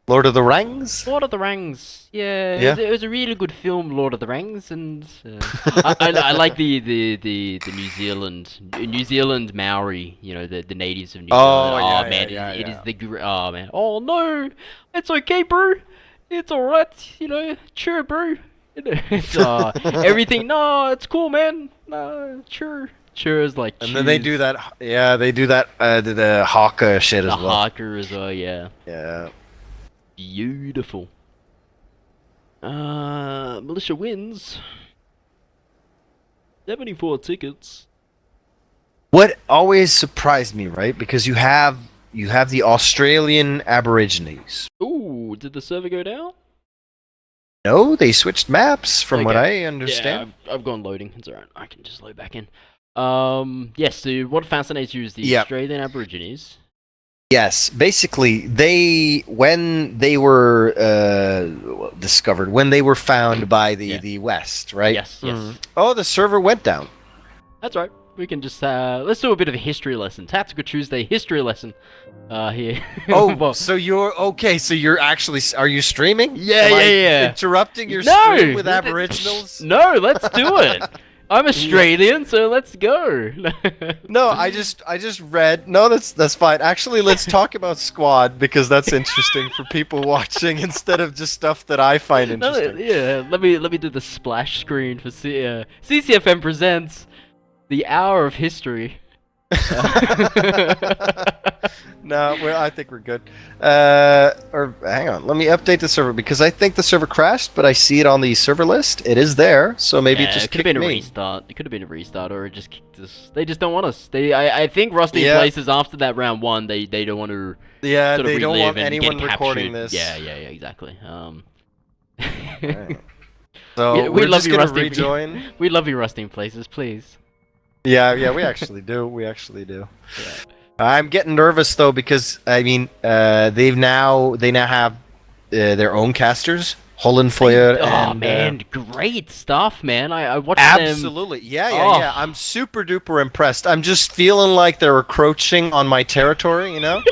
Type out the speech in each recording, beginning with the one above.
Lord of the Rings? Lord of the Rings. Yeah, Yeah. it was a really good film, Lord of the Rings, and I like the New Zealand Maori. You know, the natives of New Zealand. Oh, Oh yeah, yeah, man, yeah, it is yeah. oh man. Oh no, it's okay, bro. It's alright. You know, sure, bro. You know, it's everything. No, it's cool, man. No, sure. Sure is like And then they do choose that, yeah, they do that, the Haka shit the as well. haka as well. Yeah, Yeah. beautiful. Militia wins. 74 tickets. What always surprised me, right? Because you have the Australian Aborigines. Ooh, did the server go down? No, they switched maps from what Okay. I Yeah, understand. I've gone loading. It's alright. I can just load back in. Yes, so what fascinates you is the Yep. Australian Aborigines. Yes, basically, when they were discovered, when they were found by the Yeah. the West, right? Yes, yes. Oh, the server went down. That's right. We can just let's do a bit of a history lesson. Tactical Tuesday history lesson. Here. Oh, Well, so you're okay? So you're actually are you streaming? yeah, Am I yeah. interrupting your No! stream with Aboriginals? No, let's do it. I'm Australian, so let's go. No, I just read. No, that's fine. Actually, let's talk about Squad because that's interesting for people watching instead of just stuff that I find No, interesting. yeah, let me do the splash screen for CCFN presents the hour of history. No, I think we're good. Or hang on, let me update the server because I think the server crashed, but I see it on the server list. It is there, so maybe Yeah, it just it could have kicked been a me. restart. It could have been a restart, or it just kicked us. They just don't want us. I think Rusty in Yeah, Places after that round one, they don't want to yeah, sort of they don't relive want and get anyone recording captured. this. Yeah, exactly. Alright. So We we're love just you, gonna Rusty. rejoin. We love you, Rusty in Places. Please. Yeah, we actually do. We actually do. Yeah. I'm getting nervous though because I mean, they now have their own casters, Hollandfleur Oh and man, great stuff, man. I watched them. absolutely, yeah, yeah, Oh, yeah. I'm super duper impressed. I'm just feeling like they're encroaching on my territory, you know,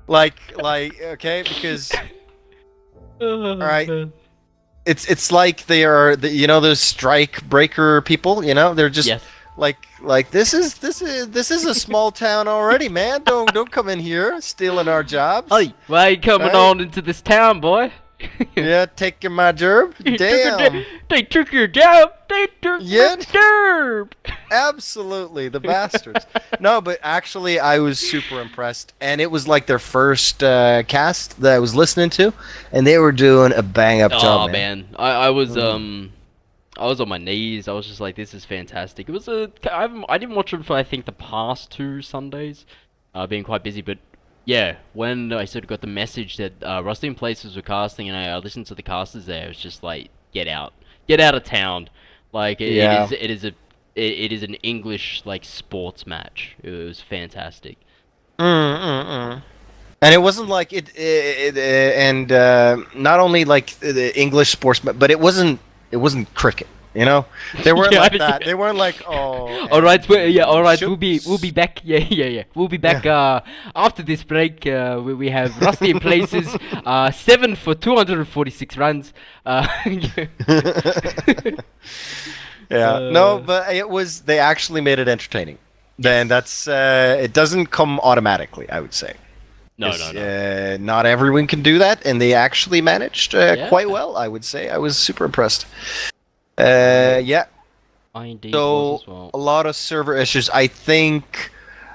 like okay, because all all right, it's like they are those strike breaker people, they're just Yes. like this is a small town already, man. Don't come in here stealing our jobs. Hey, why are you coming Right? on into this town, boy? Yeah, taking my gerb. Damn. They took your job. They took Yeah. my derb. Absolutely, the bastards. No, but actually, I was super impressed, and it was like their first cast that I was listening to, and they were doing a bang up Oh job, man. man, I was on my knees. I was just like, this is fantastic. It was I didn't watch it for I think the past 2 Sundays, being quite busy. But yeah, when I sort of got the message that Rusty in Places were casting, and I listened to the casters there, it was just like, get out of town. Like Yeah. it is an English like sports match. It was fantastic. And it wasn't like and not only like the English sportsmen, but it wasn't cricket. They weren't Yeah, like that. yeah. They weren't like All right, yeah, all right. shoots. We'll be back. Yeah. We'll be back Yeah. after this break. We have Rusty in Places. 7 for 246 runs. Yeah, no, but they actually made it entertaining. Then that's it doesn't come automatically, I would say. No, 'Cause, no. not everyone can do that, and they actually managed Yeah. quite well, I would say. I was super impressed. Yeah, I indeed so was as well. a lot of server issues. I think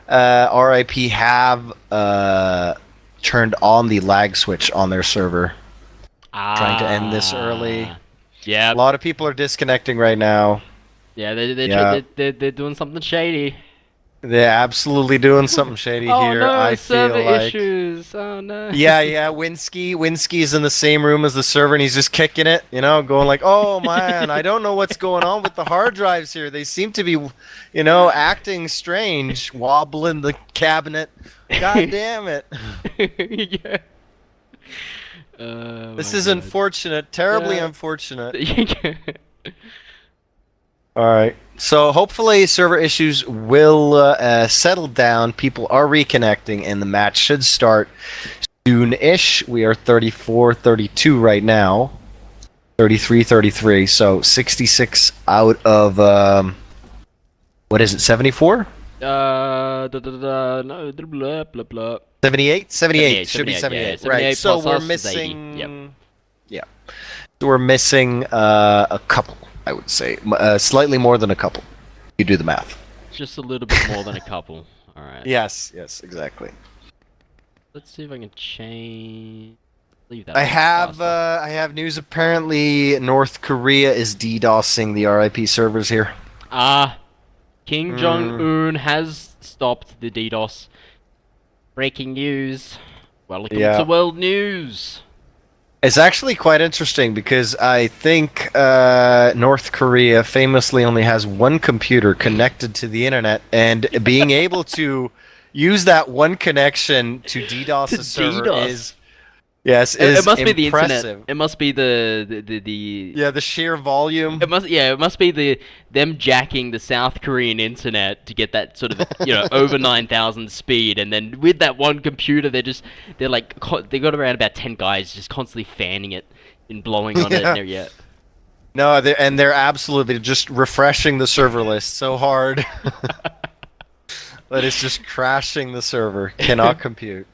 RIP have turned on the lag switch on their server, trying to end this early. Yeah, A lot of people are disconnecting right now. yeah. Yeah. They're doing something shady. They're absolutely doing something shady Oh here. no, I server feel like. issues. Oh no. Yeah. Winsky's in the same room as the server, and he's just kicking it. Going like, "Oh man, I don't know what's going on with the hard drives here. They seem to be, acting strange, wobbling the cabinet. God damn it! Yeah. This My is God. unfortunate. Terribly Yeah. unfortunate." All right. So hopefully server issues will settle down. People are reconnecting, and the match should start soon-ish. We are 34, 32 right now. 33, 33. So 66 out of what is it? 74? No, blah blah blah. 78? 78. Should be 78. Yeah, Right. 78 So plus we're us is 80. missing. Yep. Yeah. So we're missing a couple. I would say slightly more than a couple. You do the math. Just a little bit more than a couple. All right. Yes. Yes. Exactly. Let's see if I can change. Leave that. I a bit have faster. I have news. Apparently, North Korea is DDoSing the RIP servers here. Kim Jong-un has stopped the DDoS. Breaking news. Welcome to World News. It's actually quite interesting because I think North Korea famously only has one computer connected to the internet, and being able to use that one connection to DDoS a server is It must be the impressive. internet. It must be the Yeah, the sheer volume. It must be them jacking the South Korean internet to get that sort of over 9,000 speed, and then with that one computer they got around about 10 guys just constantly fanning it and blowing on it. And No, they're absolutely just refreshing the server list so hard that it's just crashing the server. Cannot compute.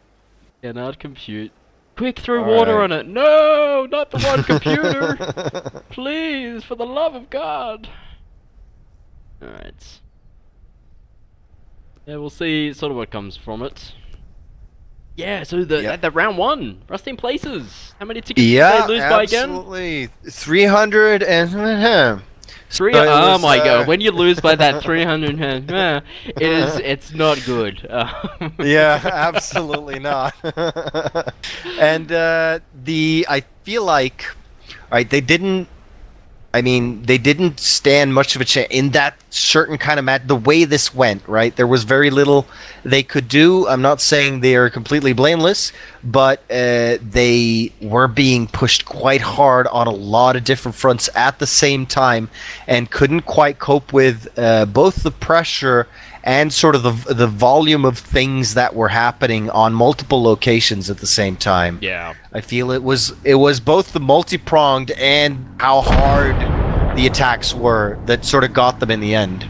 Cannot compute. Quick, throw water on it. No, not the one computer. Please, for the love of God. Alright. Yeah, we'll see sort of what comes from it. Yeah, so the round one, Rusty in Places. How many tickets did they lose by again? Absolutely. 300 and... Oh my god, when you lose by that 300, it's not good. Yeah, absolutely not. And I feel like, right, they didn't stand much of a chance in that certain kind of match. The way this went, right, there was very little they could do. I'm not saying they are completely blameless, but they were being pushed quite hard on a lot of different fronts at the same time, and couldn't quite cope with both the pressure and sort of the volume of things that were happening on multiple locations at the same time. Yeah. I feel it was both the multi-pronged and how hard the attacks were that sort of got them in the end.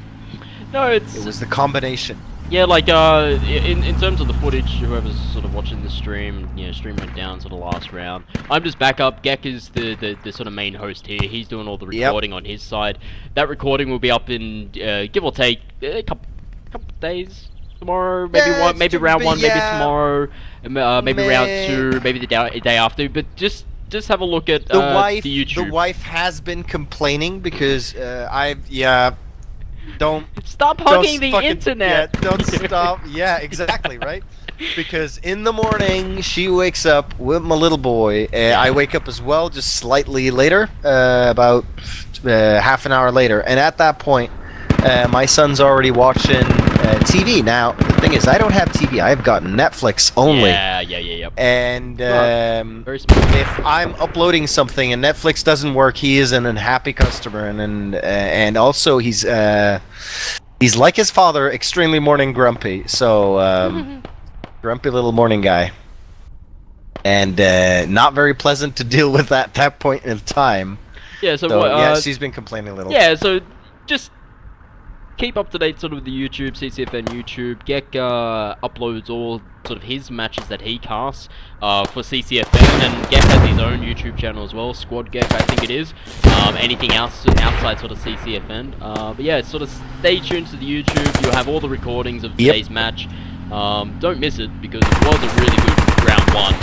No, it was the combination. Yeah, like in terms of the footage, whoever's sort of watching the stream, stream went down sort of last round. I'm just back up. Gek is the sort of main host here. He's doing all the recording on his side. That recording will be up in give or take a couple days. Tomorrow, maybe round one, maybe tomorrow, maybe round two, maybe the day after. But just have a look at the YouTube. The wife has been complaining because don't stop hugging the internet. Yeah, don't stop. Yeah, exactly, right. Because in the morning she wakes up with my little boy. I wake up as well, just slightly later, about half an hour later, and at that point, my son's already watching TV. Now, the thing is, I don't have TV. I've got Netflix only. Yeah. And very smart. if I'm uploading something and Netflix doesn't work, he is an unhappy customer, and also he's like his father, extremely morning grumpy. So grumpy little morning guy, and not very pleasant to deal with at that point in time. Yeah. So she's been complaining a little. Yeah. So just keep up to date sort of with the YouTube, CCFN YouTube. Gek uploads all sort of his matches that he casts for CCFN, and Gek has his own YouTube channel as well, Squad Gek I think it is. Anything else outside sort of CCFN. But yeah, sort of stay tuned to the YouTube. You'll have all the recordings of today's match. Don't miss it because it was a really good round one.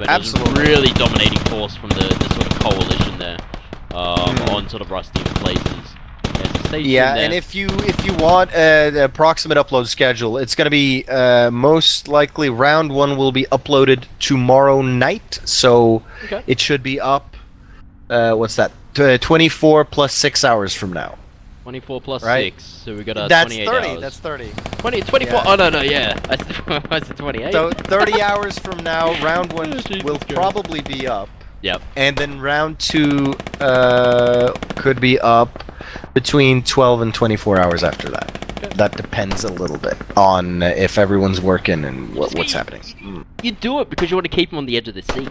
It was a really dominating force from the sort of coalition there on sort of Rusty in Places. Yeah, and if you want an approximate upload schedule, it's going to be most likely round one will be uploaded tomorrow night, so it should be up. What's that? 24 plus 6 hours from now. 24 plus 6, so we got a that's 28 30. hours. That's 30. 24. Yeah. Oh no, yeah. That's 28. So 30 hours from now, round one will probably be up. Yep. And then round two could be up between 12 and 24 hours after that. that depends a little bit on if everyone's working and what's happening. You do it because you want to keep them on the edge of the seat.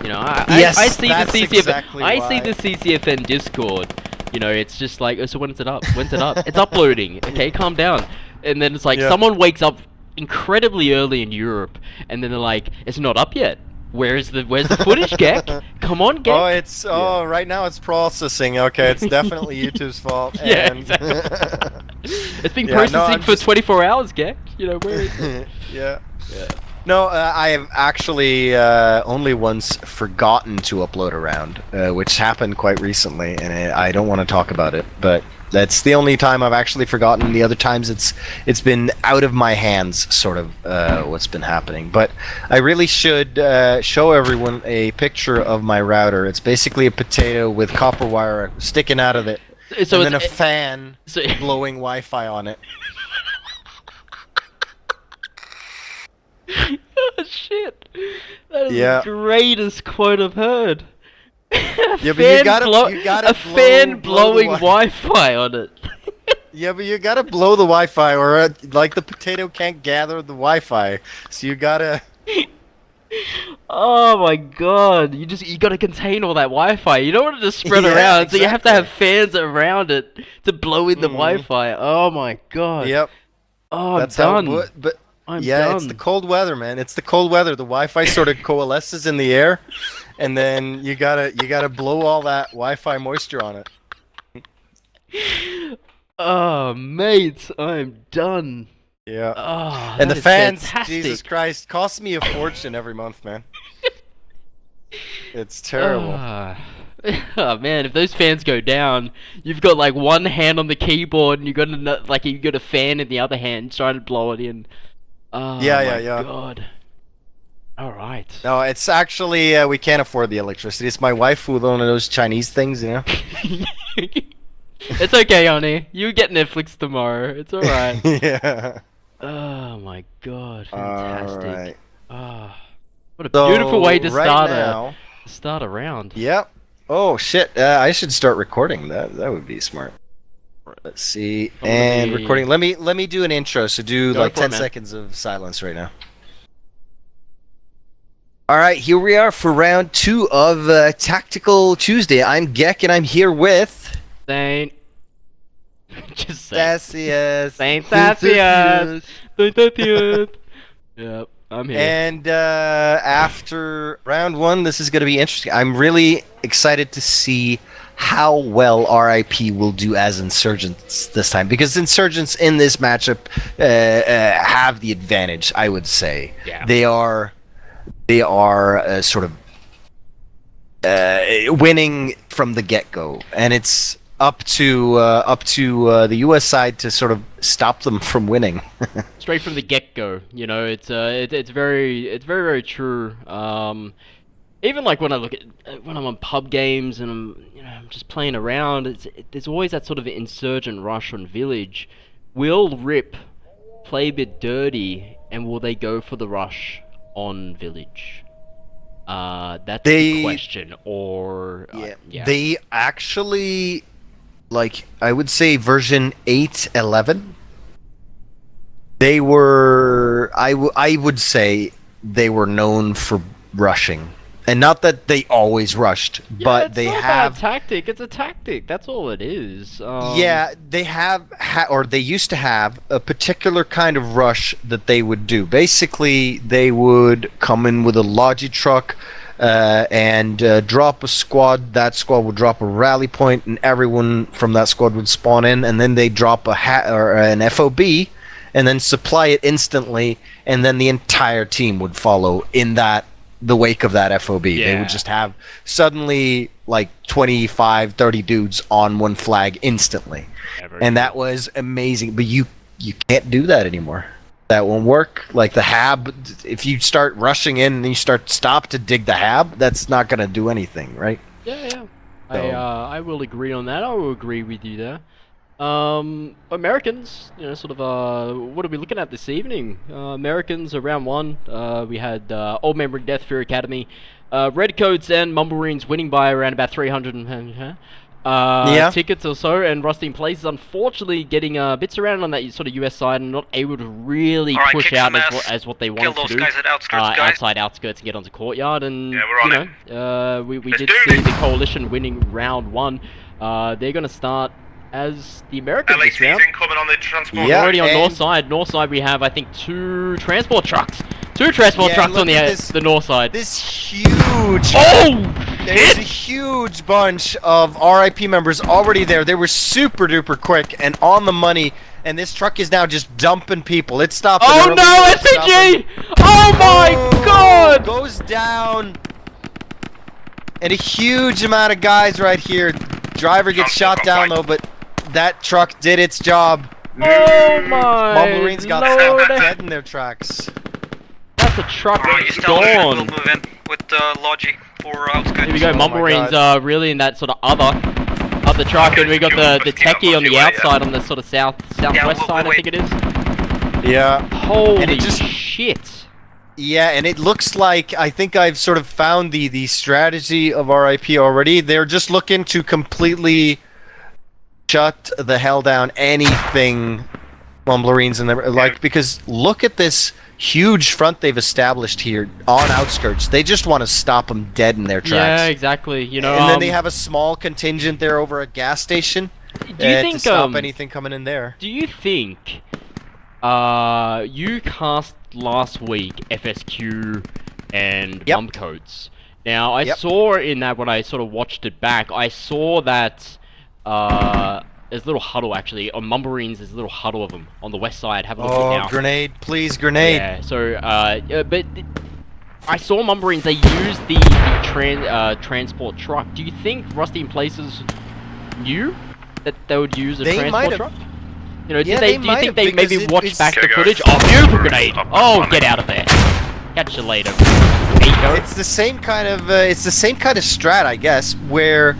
You know, Yes, I see that's the CCFN. exactly I why. see the CCFN Discord. You know, it's just like, oh, so when's it up? When's it up? It's uploading. Okay, calm down. And then it's like someone wakes up incredibly early in Europe, and then they're like, it's not up yet. Where's the footage, Gek? Come on, Gek. Right now it's processing. Okay, it's definitely YouTube's fault. Yeah, and exactly. It's been processing for 24 hours, Gek. You know, where is it? Yeah. No, I have actually only once forgotten to upload a round, which happened quite recently, and I don't want to talk about it, but that's the only time I've actually forgotten. The other times it's been out of my hands, sort of, what's been happening. But I really should show everyone a picture of my router. It's basically a potato with copper wire sticking out of it, So and then a fan blowing Wi-Fi on it. Oh shit! That is the greatest quote I've heard. But you gotta a fan blow blowing Wi-Fi on it. Yeah, but you gotta blow the Wi-Fi, or like the potato can't gather the Wi-Fi. So you gotta. Oh my god! You gotta contain all that Wi-Fi. You don't want it to spread around, exactly. so you have to have fans around it to blow in the Wi-Fi. Oh my god! Yep. Oh, That's I'm done. how. But I'm yeah, done. it's the cold weather, man. It's the cold weather. The Wi-Fi sort of coalesces in the air, and then you gotta blow all that Wi-Fi moisture on it. Oh, mate, I'm done. Yeah. Oh, and the fans, fantastic. Jesus Christ, cost me a fortune every month, man. It's terrible. Oh man, if those fans go down, you've got like one hand on the keyboard and you got a fan in the other hand trying to blow it in. Oh my god. All right. No, it's actually we can't afford the electricity. It's my wife who only knows Chinese things, you know. It's okay, honey. You get Netflix tomorrow. It's all right. Yeah. Oh my god, fantastic. All right. Oh, what a beautiful way to start a round. Yep. Oh shit! I should start recording. That would be smart. Let's see. And recording. Let me do an intro. So do like 10 seconds of silence right now. All right, here we are for round 2 of Tactical Tuesday. I'm Gek, and I'm here with Saint. Just Thaddeus. Saint Thaddeus. Saint Thaddeus. Yep, I'm here. And after round 1, this is going to be interesting. I'm really excited to see how well RIP will do as Insurgents this time, because Insurgents in this matchup have the advantage, I would say. Yeah. They are sort of winning from the get-go, and it's up to the U.S. side to sort of stop them from winning. Straight from the get-go, you know, it's very true. Even like when I look at when I'm on pub games and I'm just playing around, there's always that sort of insurgent rush on village. Will RIP play a bit dirty, and will they go for the rush on village? That's the question. Or they actually, like, I would say version 8.11. They were I would say they were known for rushing. And not that they always rushed, but they have a tactic. It's a tactic. That's all it is. Yeah, they have or they used to have a particular kind of rush that they would do. Basically, they would come in with a logi truck and drop a squad. That squad would drop a rally point, and everyone from that squad would spawn in, and then they drop an FOB, and then supply it instantly, and then the entire team would follow in the wake of that FOB. Yeah. They would just have suddenly like 25, 30 dudes on one flag instantly. And that was amazing. But you can't do that anymore. That won't work. Like the hab, if you start rushing in and you stop to dig the hab, that's not going to do anything, right? Yeah. So, I will agree on that. I will agree with you there. Americans, you know, sort of, what are we looking at this evening? Americans are round 1. We had Old Memory Death Fear Academy, RedCoats and Mumblemarines winning by around about 300. Yeah. tickets or so, and Rusty in Place is unfortunately getting bits around on that sort of US side and not able to really Alright, push kick out some as, ass. as what they Kill wanted those to do. guys at outskirts, guys. Outside outskirts and get onto Courtyard, and Yeah, we're on we Let's did do see this. the Coalition winning round 1. They're going to start as the Americans this round. LAC's incoming on the transport. Yeah, Already on and- north side. North side we have, I think, 2 transport trucks. 2 transport Yeah, trucks look on at this- the north side. This huge. Oh! There's a huge bunch of RIP members already there. They were super duper quick and on the money, and this truck is now just dumping people. It's stopping. Oh early, no, it's SPG! stopping. Oh my Boom! god! Goes down. And a huge amount of guys right here. Driver gets shot down though, but that truck did its job. Oh my Mumble Marines got lord. stuck dead in their tracks. That's a truck Alright, you tell us we'll gone. move in with Logi for outskirts. Here we go, Oh Mumble my Marines God. are really in that sort of other truck, and we got the techie on the outside on the sort of southwest side, I think it is. Yeah. Holy And it just- shit. Yeah, and it looks like I think I've sort of found the strategy of RIP already. They're just looking to completely shut the hell down anything Mumblerines and like, because look at this huge front they've established here on outskirts. They just want to stop them dead in their tracks. Yeah, exactly. You know, And then they have a small contingent there over a gas station do you think to stop anything coming in there. Do you think you cast last week FSQ and Yep. RedCoats? Now I Yep. saw in that when I sort of watched it back, I saw that there's a little huddle actually on Mumbarines. There's a little huddle of them on the west side. Have a look Oh, now. grenade, please, grenade. Yeah. So but I saw Mumbarines. They used the transport truck. Do you think Rusty in Places knew that they would use a They might transport have. truck? You know, Yeah, do you might think have, they because maybe it- watched it's- back the Okay, guys. footage? Oh, beautiful grenade! Up, Oh, up, get up. out of there! Catch you later. There you go. It's the same kind of strat, I guess, where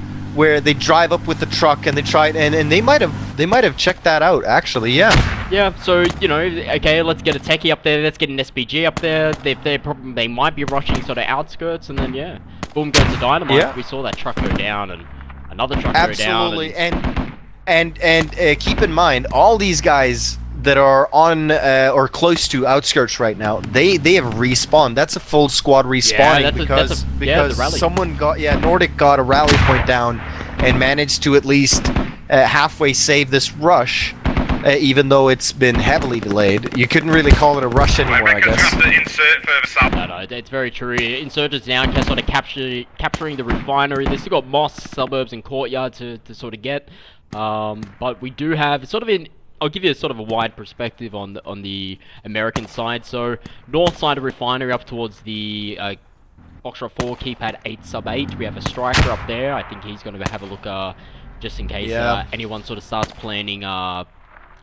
they drive up with the truck and they try and they might have checked that out actually. Yeah. Yeah, so you know, okay, let's get a techie up there. Let's get an SPG up there. They might be rushing sort of outskirts, and then yeah, boom goes the dynamite. Yeah. We saw that truck go down, and another truck Absolutely. go down. And keep in mind, all these guys that are on or close to outskirts right now, they have respawned. That's a full squad respawning that's because the rally. someone got Nordic got a rally point down and managed to at least halfway save this rush. Even though it's been heavily delayed, you couldn't really call it a rush anymore, I guess. have to insert further south. No, it's very true. Insurgents now can sort of capturing the refinery. They've still got Moss, suburbs, and Courtyard to sort of get. But we do have sort of I'll give you a sort of a wide perspective on the American side. So north side of refinery up towards the Foxtrot 4 keypad 8 sub 8. We have a striker up there. I think he's going to go have a look just in case anyone sort of starts planning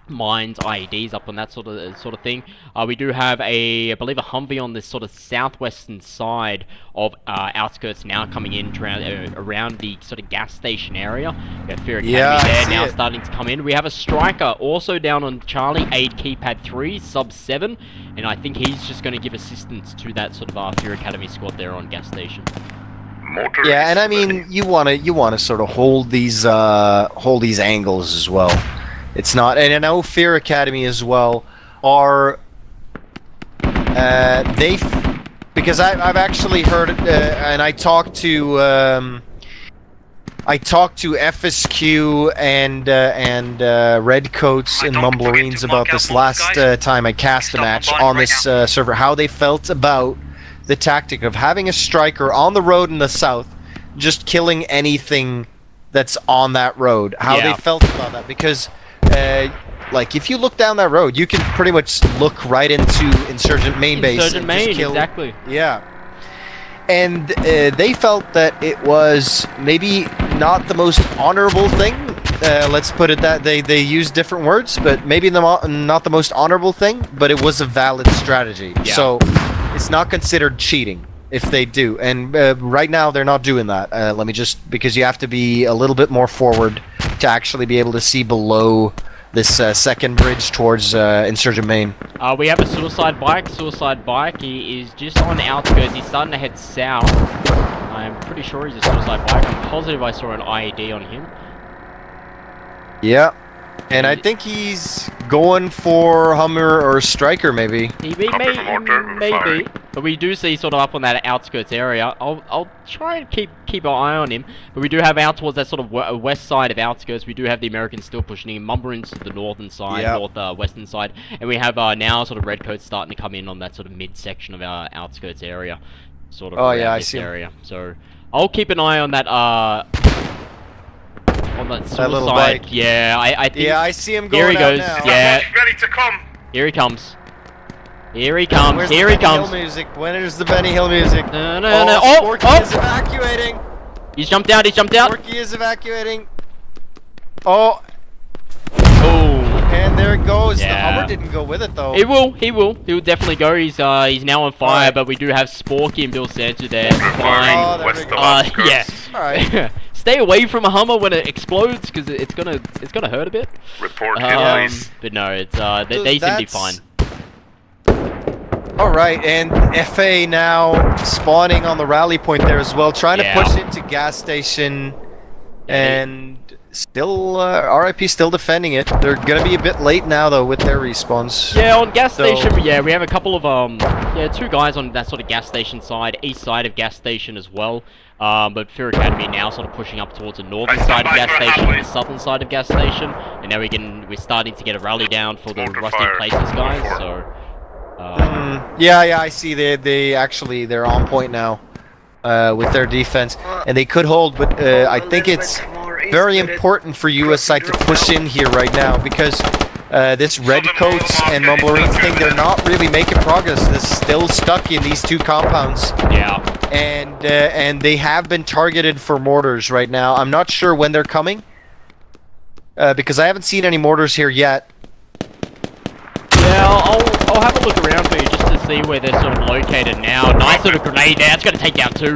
mines, IEDs up on that sort of thing. We do have I believe a Humvee on this sort of southwestern side of outskirts now coming in around the sort of gas station area. We have Fear Academy there now starting to come in. We have a striker also down on Charlie 8 keypad 3 sub 7, and I think he's just going to give assistance to that sort of Fear Academy squad there on gas station. Yeah, and I mean, you want to sort of hold these angles as well. It's not, and I know Fear Academy as well are because I've actually heard and I talked to FSQ and RedCoats and Mumblerines about this last time I cast a match on this server, how they felt about the tactic of having a striker on the road in the south, just killing anything that's on that road. How they felt about that, because like if you look down that road, you can pretty much look right into Insurgent main base. Insurgent main, exactly. Yeah. And they felt that it was maybe not the most honorable thing. Let's put it that they used different words, but maybe not the most honorable thing, but it was a valid strategy. Yeah. So it's not considered cheating if they do. And right now they're not doing that. Let me just, because you have to be a little bit more forward to actually be able to see below this second bridge towards Insurgent Main. We have a suicide bike. He is just on the outskirts. He's starting to head south. I'm pretty sure he's a suicide bike. I'm positive I saw an IED on him. Yeah. And I think he's going for Hummer or Striker, maybe. Maybe, but we do see sort of up on that outskirts area. I'll try and keep an eye on him. But we do have out towards that sort of west side of outskirts. We do have the Americans still pushing in, Mumbarins to the northern side, western side, and we have now sort of Redcoats starting to come in on that sort of mid section of our outskirts area, sort of I this see area. So I'll keep an eye on that. On that suicide. little bike. Yeah, I think. Yeah, I see him Here going he goes. out now. Yeah. Ready to come. Here he comes. Here he comes. Where's Here the he Benny comes. Hill music? When is the Benny Hill music? No. Sporky is evacuating. He's jumped out. He's jumped out. Sporky is evacuating. Oh, Oh. and there it goes. Yeah. The Hummer didn't go with it though. He will definitely go. He's now on fire, Alright. but we do have Sporky and Bill Sancho there. Firing Oh, there we west go. of outskirts. Yeah. Alright. Stay away from a Hummer when it explodes, because it's gonna hurt a bit. Report hit, please. But no, it's they seem to be that's- fine. Alright, and FA now spawning on the rally point there as well, trying Yeah. to push into gas station, Yeah, and still RIP still defending it. They're gonna be a bit late now though with their respawns. Yeah, on gas So- station, we have a couple of two guys on that sort of gas station side, east side of gas station as well. But Fear Academy now sort of pushing up towards the northern Hey, side of stand gas by for a station and rally. the southern side of gas station, and now we're starting to get a rally down for the Mortar rusty fire. places guys. Mortar. So Yeah, I see. They're on point now with their defense, and they could hold. But I think it's very important for US side to push in here right now because this Redcoats and Mumblerines thing, they're not really making progress. They're still stuck in these two compounds, yeah, and they have been targeted for mortars right now. I'm not sure when they're coming because I haven't seen any mortars here yet. yeah. I'll have a look around for you just to see where they're sort of located now. Nice little grenade there. It's gonna take down two.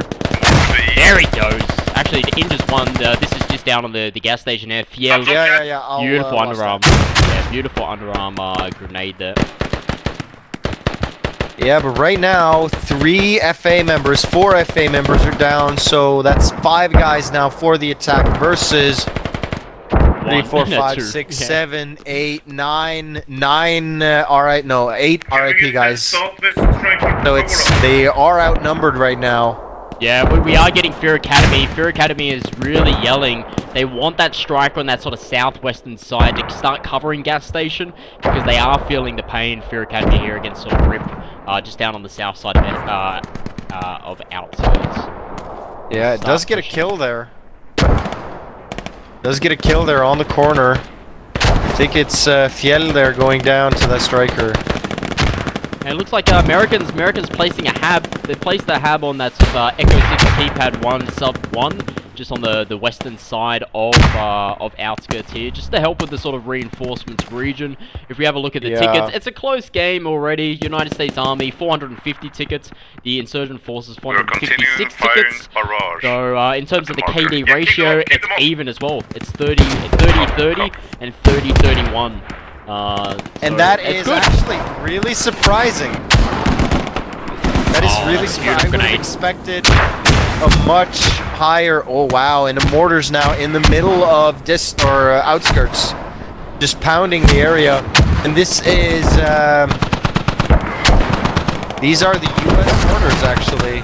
There he goes. Actually, the injures one. This is just down on the gas station there. Fiel. Yeah. I'll, Beautiful watch underarm. that. Yeah, beautiful underarm grenade there. Yeah, but right now, 4 FA members are down, so that's 5 guys now for the attack versus 3, 4, 5, Two. 6, Yeah. 7, 8, 9, 8 RIP guys. So they are outnumbered right now. Yeah, we are getting Fear Academy. Fear Academy is really yelling. They want that striker on that sort of southwestern side to start covering gas station because they are feeling the pain. Fear Academy here against sort of Rip, just down on the south side of outskirts. Yeah, it Start does get a pushing. kill there. Does get a kill there on the corner. I think it's Fiel there going down to that striker. And it looks like Americans placing a hab. They placed the hab on that sort of Echo 6 keypad 1 sub 1, just on the western side of outskirts here, just to help with the sort of reinforcements region. If we have a look at the tickets, it's a close game already. United States Army 450 tickets, the Insurgent Forces 456 tickets. Barrage. So in terms of the Marker. KD Yeah, keep ratio, them up, keep it's them up. even as well. It's 30-30 and 30-31. And So that it's is good. actually really surprising. That is Oh, really that's a surprising. I beautiful would have grenade. expected a much higher. Oh wow! And the mortars now in the middle of outskirts, just pounding the area. And this is these are the U.S. mortars actually.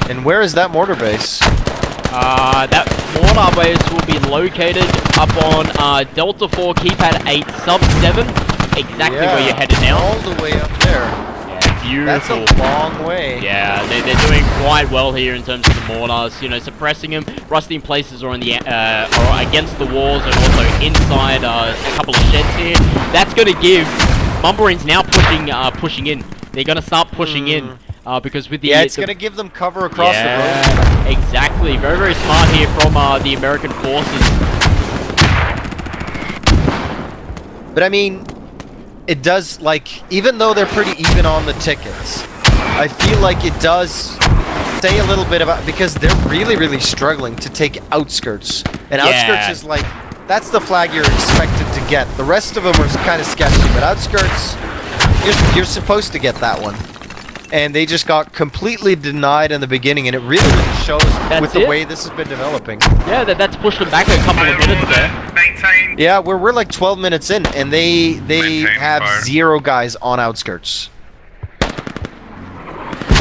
And where is that mortar base? That mortar base will be located up on Delta 4 keypad 8 sub 7, exactly where you're headed now. All the way up there. Yeah, That's beautiful. a long way. Yeah, they're doing quite well here in terms of the mortars. You know, suppressing them. Rusty in places or in the or against the walls and also inside a couple of sheds here. That's going to give Mumbarines now pushing in. They're going to start pushing in. Because with the It's going to give them cover across the road. Yeah, exactly. Very, very smart here from the American forces. But I mean, it does, like, even though they're pretty even on the tickets, I feel like it does say a little bit about, because they're really, really struggling to take outskirts. And outskirts is like, that's the flag you're expected to get. The rest of them are kind of sketchy, but outskirts, you're supposed to get that one. and they just got completely denied in the beginning, and it really shows with the way this has been developing. Yeah, that's pushed them back a couple of minutes there. Maintain. Yeah, we're like 12 minutes in, and they Maintain have fire. 0 guys on outskirts.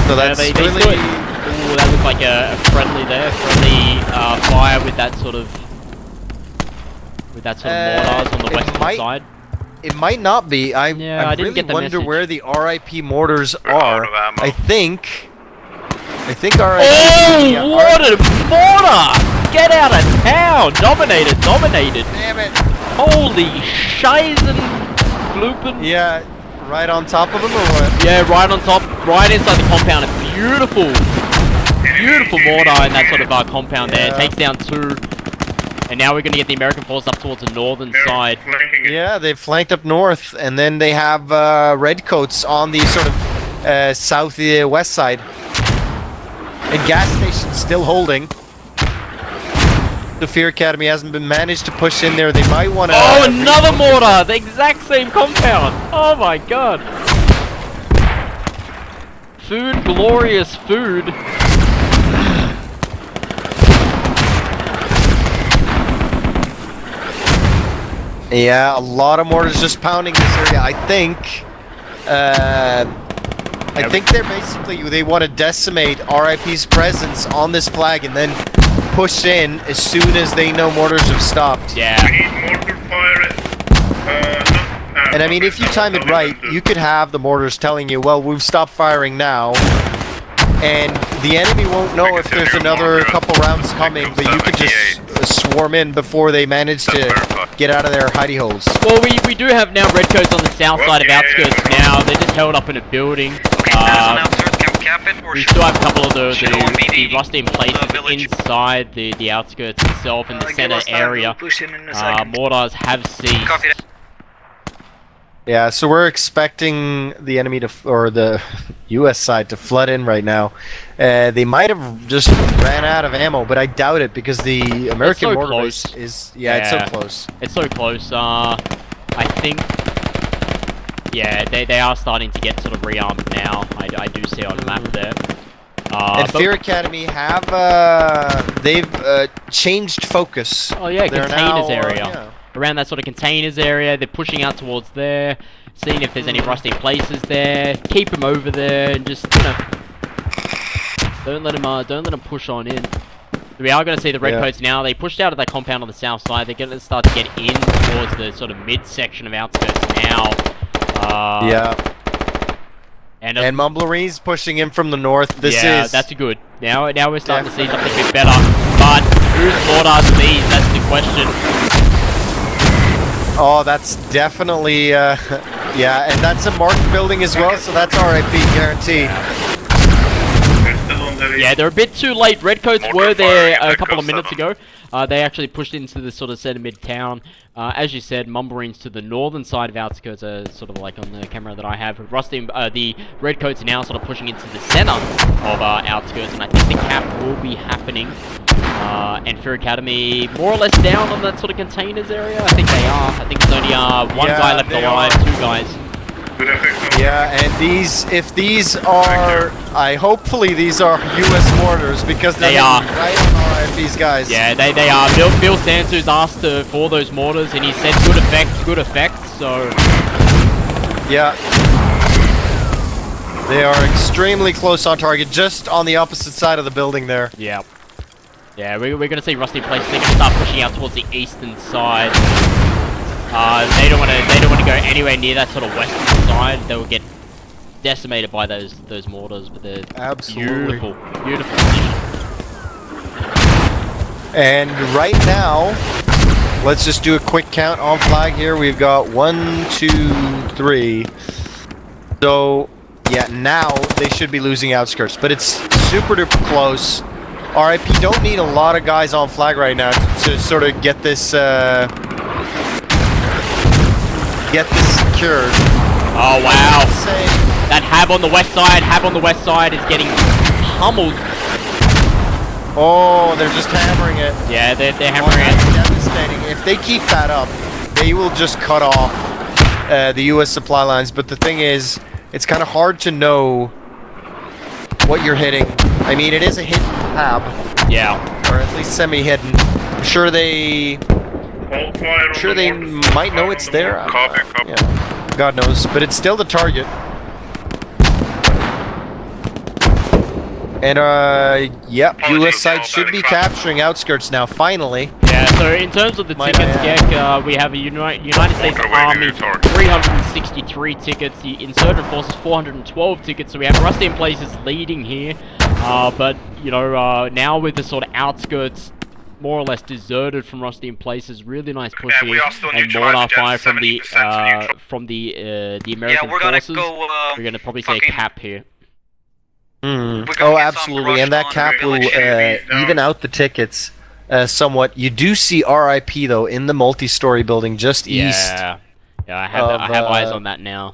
So that's they really... Ooh, that looked like a friendly there. Friendly fire with that sort of... mortars on the western side. It might not be. I didn't really get the wonder message. where the RIP mortars We're out are. of ammo. I think RIP... Oh, yeah, what a mortar! Get out of town! Dominated! Damn it! Holy shizen gloopin'. Yeah, right on top of them or what? Yeah, right on top, right inside the compound. A beautiful mortar in that sort of compound there. Yeah. Takes down 2. And now we're going to get the American force up towards the northern side. Flanking it. Yeah, they've flanked up north, and then they have Redcoats on the sort of southwest side. And gas station's still holding. The Fear Academy hasn't been managed to push in there. They might want to... Oh, another mortar! The exact same compound! Oh my god! Food, glorious food. Yeah, a lot of mortars just pounding this area. I think they're basically, they want to decimate RIP's presence on this flag and then push in as soon as they know mortars have stopped. Yeah. We need mortar fire. And I mean, if you time it right, you could have the mortars telling you, well, we've stopped firing now, and the enemy won't know if there's another couple rounds coming, but you could just swarm in before they manage to get out of their hidey holes. Well, we do have now Redcoats on the south side of outskirts now. They're just held up in a building. We still have a couple of the rusty in places inside the outskirts itself in the center area. Mortars have ceased. Yeah, so we're expecting the enemy to, or the U.S. side to flood in right now. They might have just ran out of ammo, but I doubt it because the American so mortar close. base is, it's so close. It's so close. I think, yeah, they are starting to get sort of rearmed now. I do see on the map there. And Fear Academy have, they've changed focus. Oh yeah, They're containers now, area. yeah. Around that sort of containers area, they're pushing out towards there, seeing if there's any rusty places there. Keep them over there, and just don't let them push on in. We are going to see the Redcoats now. They pushed out of that compound on the south side. They're going to start to get in towards the sort of mid-section of outskirts now. And Mumblerines pushing in from the north. Yeah, that's good. Now we're starting to see something a bit better. But whose mortars are these? That's the question. Oh, that's definitely, yeah, and that's a marked building as well, so that's RIP guaranteed. Yeah, they're a bit too late. Redcoats were there a couple of minutes ago. They actually pushed into the sort of center mid-town. As you said, Mumbarines to the northern side of outskirts are sort of like on the camera that I have. The Redcoats are now sort of pushing into the center of outskirts, and I think the cap will be happening. And Fear Academy more or less down on that sort of containers area. I think they are. I think there's only one guy left alive, 2 guys. Yeah, and if these are, hopefully these are U.S. mortars because they are right on RIP's guys. Yeah, they are. Bill Sansu's asked for those mortars, and he said good effect. So yeah, they are extremely close on target, just on the opposite side of the building there. Yeah. Yeah, we're going to see rusty places. They're going to start pushing out towards the eastern side. They don't want to go anywhere near that sort of western side. They will get decimated by those mortars. But they're beautiful position. And right now, let's just do a quick count on flag here. We've got 1, 2, 3. So yeah, now they should be losing outskirts, but it's super duper close. RIP don't need a lot of guys on flag right now to sort of get this secured. Oh wow! That Hab on the west side is getting pummeled. Oh, they're just hammering it. Yeah, they're hammering it. Devastating. If they keep that up, they will just cut off the U.S. supply lines. But the thing is, it's kind of hard to know what you're hitting. I mean, it is a hidden tab, Yeah. or at least semi-hidden. I'm sure they might know it's there. Copy. Yeah, God knows, but it's still the target. And yeah, US side should be capturing outskirts now. Finally. Yeah. So in terms of the Might tickets, I add? Gek, we have a United States Walk away, Army new target. 363 tickets. The Insurgent Forces 412 tickets. So we have Rusty in Places leading here. But you know, now with the sort of outskirts more or less deserted from Rusty in Places, really nice push Yeah, we here, are still and neutralized mortar against fire from the 70% neutral. American we're gonna forces. go, We're gonna probably say fucking- cap here. Mm. We're gonna Oh, get some absolutely, crushed and that on cap will village. even out the tickets somewhat. You do see RIP though in the multi-story building just east. Yeah, I of, have eyes on that now.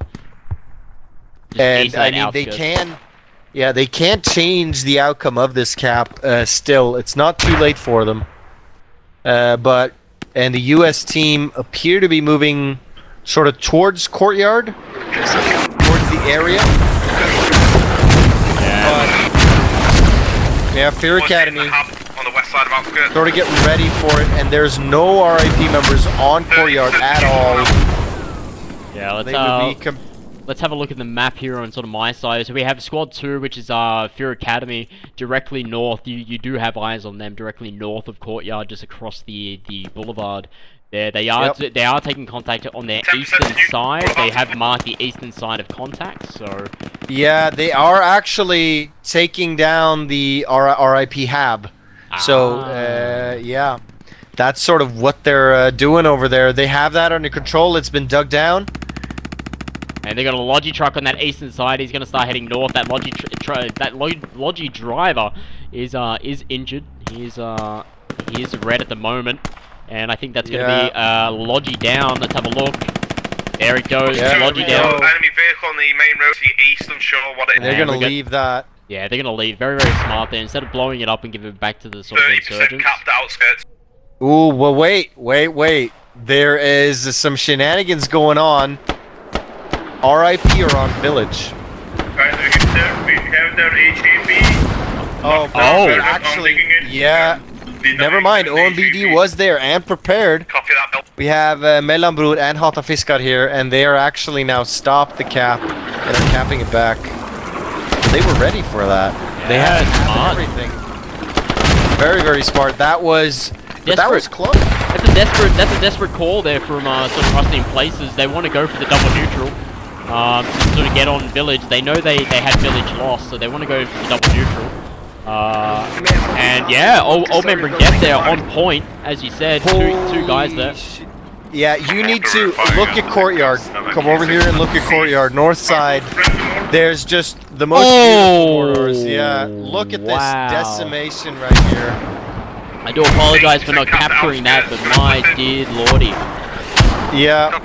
Just And east of I that mean, they outskirts. they can't change the outcome of this cap. Still, it's not too late for them. But the U.S. team appear to be moving sort of towards courtyard, towards the area. But yeah, Fear Academy On the west side of outskirts. sort of getting ready for it, and there's no RIP members on courtyard at all. Yeah, They would be let's have a look at the map here on sort of my side. So we have Squad 2, which is Fear Academy, directly north. You do have eyes on them directly north of Courtyard, just across the boulevard. There they are. Yep. They are taking contact on their 10% eastern neutral. side. They have marked the eastern side of contact. So Yeah, they are actually taking down the RIP Hab. So, yeah, that's sort of what they're doing over there. They have that under control. It's been dug down. and they got a Logi truck on that eastern side. He's gonna start heading north. That Logi Logi driver is injured. He is red at the moment, and I think that's gonna be Logi down. Let's have a look. There it goes. Yeah, Logi there we down. go. Enemy vehicle on the main road to the east. I'm sure what it And they're Yeah, going to we got- leave that. Yeah, they're gonna leave. Very, very smart there. Instead of blowing it up and giving it back to the sort of 30% insurgents. capped outskirts. Ooh, well, wait. There is some shenanigans going on. RIP are on village. Guys, we have their HAB. Oh, Oh. but actually, yeah. Never mind, OMBD was there and prepared. Copy that, Bill. We have Mellanbror and Hata Fiskar here, and they are actually now stopped the cap and are capping it back. They were ready for that. They Yeah, had smart. everything. Very, very smart. That was Desperate. close. That's a desperate call there from sort of Rusty in Places. They want to go for the double neutral to sort of get on village. They know they had village lost, so they want to go for the double neutral. And yeah, old member Def there on point, as you said. Two guys there. Yeah, you need to look at courtyard. Come over here and look at courtyard. North side. There's just the most beautiful corridors. Yeah, look at Wow. this decimation right here. I do apologize for not capturing that, but my dear lordy. Yeah,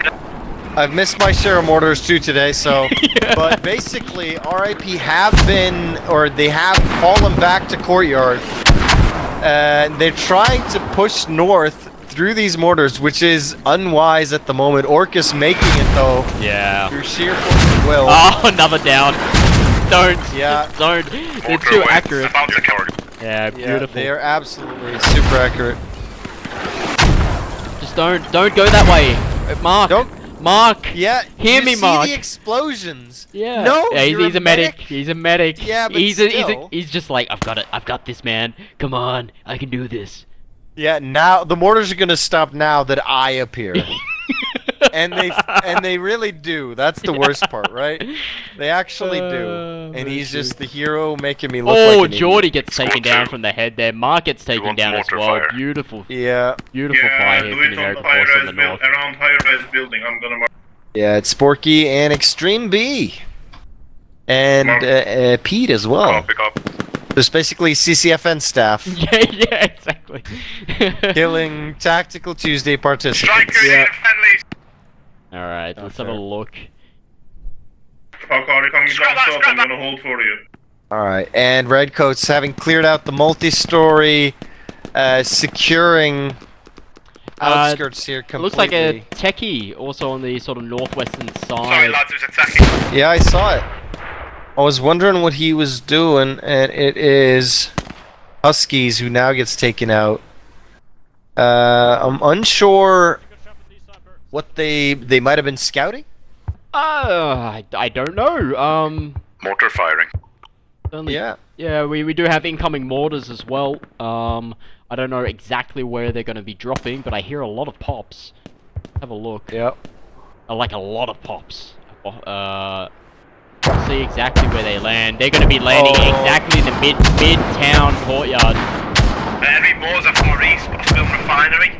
I've missed my share of mortars too today. So, but basically, RIP have been, or they have fallen back to courtyard. They're trying to push north through these mortars, which is unwise at the moment. Orcus making it though. Yeah. Through sheer force of will. Oh, another down. Don't. Yeah. Don't. They're too accurate. About to target. Yeah, beautiful. They are absolutely super accurate. Just don't go that way. Mark. Mark. Yeah. Hear you me, see Mark. the explosions. Yeah. No. Yeah, you're he's a medic. He's a medic. Yeah, but he's still. he's just like, I've got it. I've got this, man. Come on, I can do this. Yeah. Now the mortars are gonna stop now that I appear. and they really do. That's the worst part, right? They actually do. And he's just the hero making me look Oh, like an Geordie idiot. gets taken down from the head there. Mark gets taken wants down as mortar well. fire. Beautiful, Yeah. beautiful fire here from the American force on the north. Around high-rise building. I'm gonna mark. Yeah, it's Sporky and Extreme B. And Pete as well. Copy, copy. There's basically CCFN staff yeah, exactly. killing Tactical Tuesday participants. Striker, Yeah. friendlies. All right, let's have a look. Pakari coming Scrap down that, south. scrap I'm that. gonna hold for you. Alright, and Redcoats having cleared out the multi-story, securing outskirts here It completely. looks like a techie also on the sort of northwestern Sorry, side. lads, who's attacking? Yeah, I saw it. I was wondering what he was doing, and it is Huskies who now gets taken out. I'm unsure what they might have been scouting. I don't know. Mortar firing. Certainly, Yeah. yeah, we do have incoming mortars as well. I don't know exactly where they're going to be dropping, but I hear a lot of pops. Have a look. Yep. Like a lot of pops. See exactly where they land. They're going to be landing exactly in the mid-town courtyard. Enemy mortars are far east, film refinery.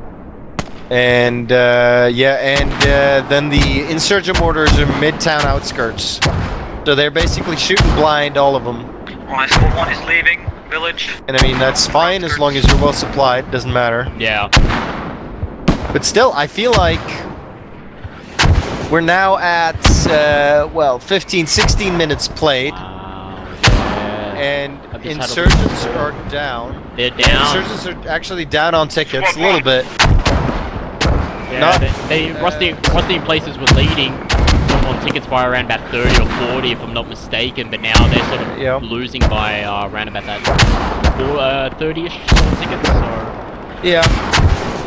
And then the insurgent mortars are midtown outskirts. So they're basically shooting blind, all of them. Alright, squad 1 is leaving village. And I mean, that's fine as long as you're well supplied, doesn't matter. Yeah. But still, I feel like we're now at, 15, 16 minutes played. Yeah. And I've just had a insurgents look. are down. They're down. Insurgents are actually down on tickets a little bit. Yeah, Not- Rusty in Places were leading on tickets by around about 30 or 40, if I'm not mistaken, but now they're sort of Yeah. losing by around about that 30-ish sort of tickets. So Yeah.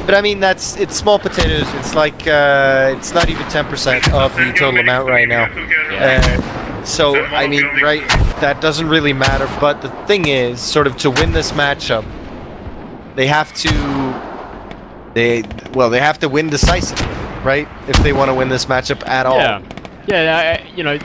But I mean, it's small potatoes. It's like, it's not even 10% of the total amount right now. So, I mean, right, that doesn't really matter. But the thing is, sort of to win this matchup, they have to win decisively, right? If they want to win this matchup at all. yeah, you know,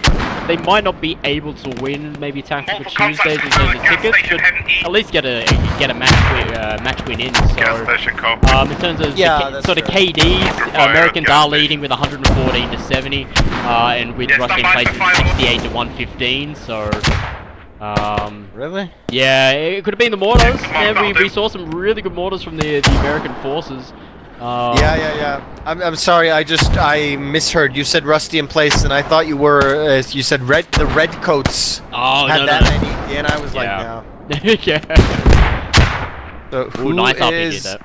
they might not be able to win maybe Tactical Tuesdays in terms of tickets, but at least get a match win in. So, Gas station cop. in terms of Yeah, the that's sort of true. KDs, Americans are leading with 114 to 70, and with Yeah, Rusty in stand by Places for fire. 68 to 115. So. Really? Yeah, it could have been the mortars. Yeah, come on, Yeah, we Dalton. saw some really good mortars from the American forces. Yeah. I'm sorry. I misheard. You said Rusty in Place, and I thought you were. You said the RedCoats Oh, had no, that no. many, and I was like, Yeah. no. Yeah. So Ooh, who nice RPG is? that.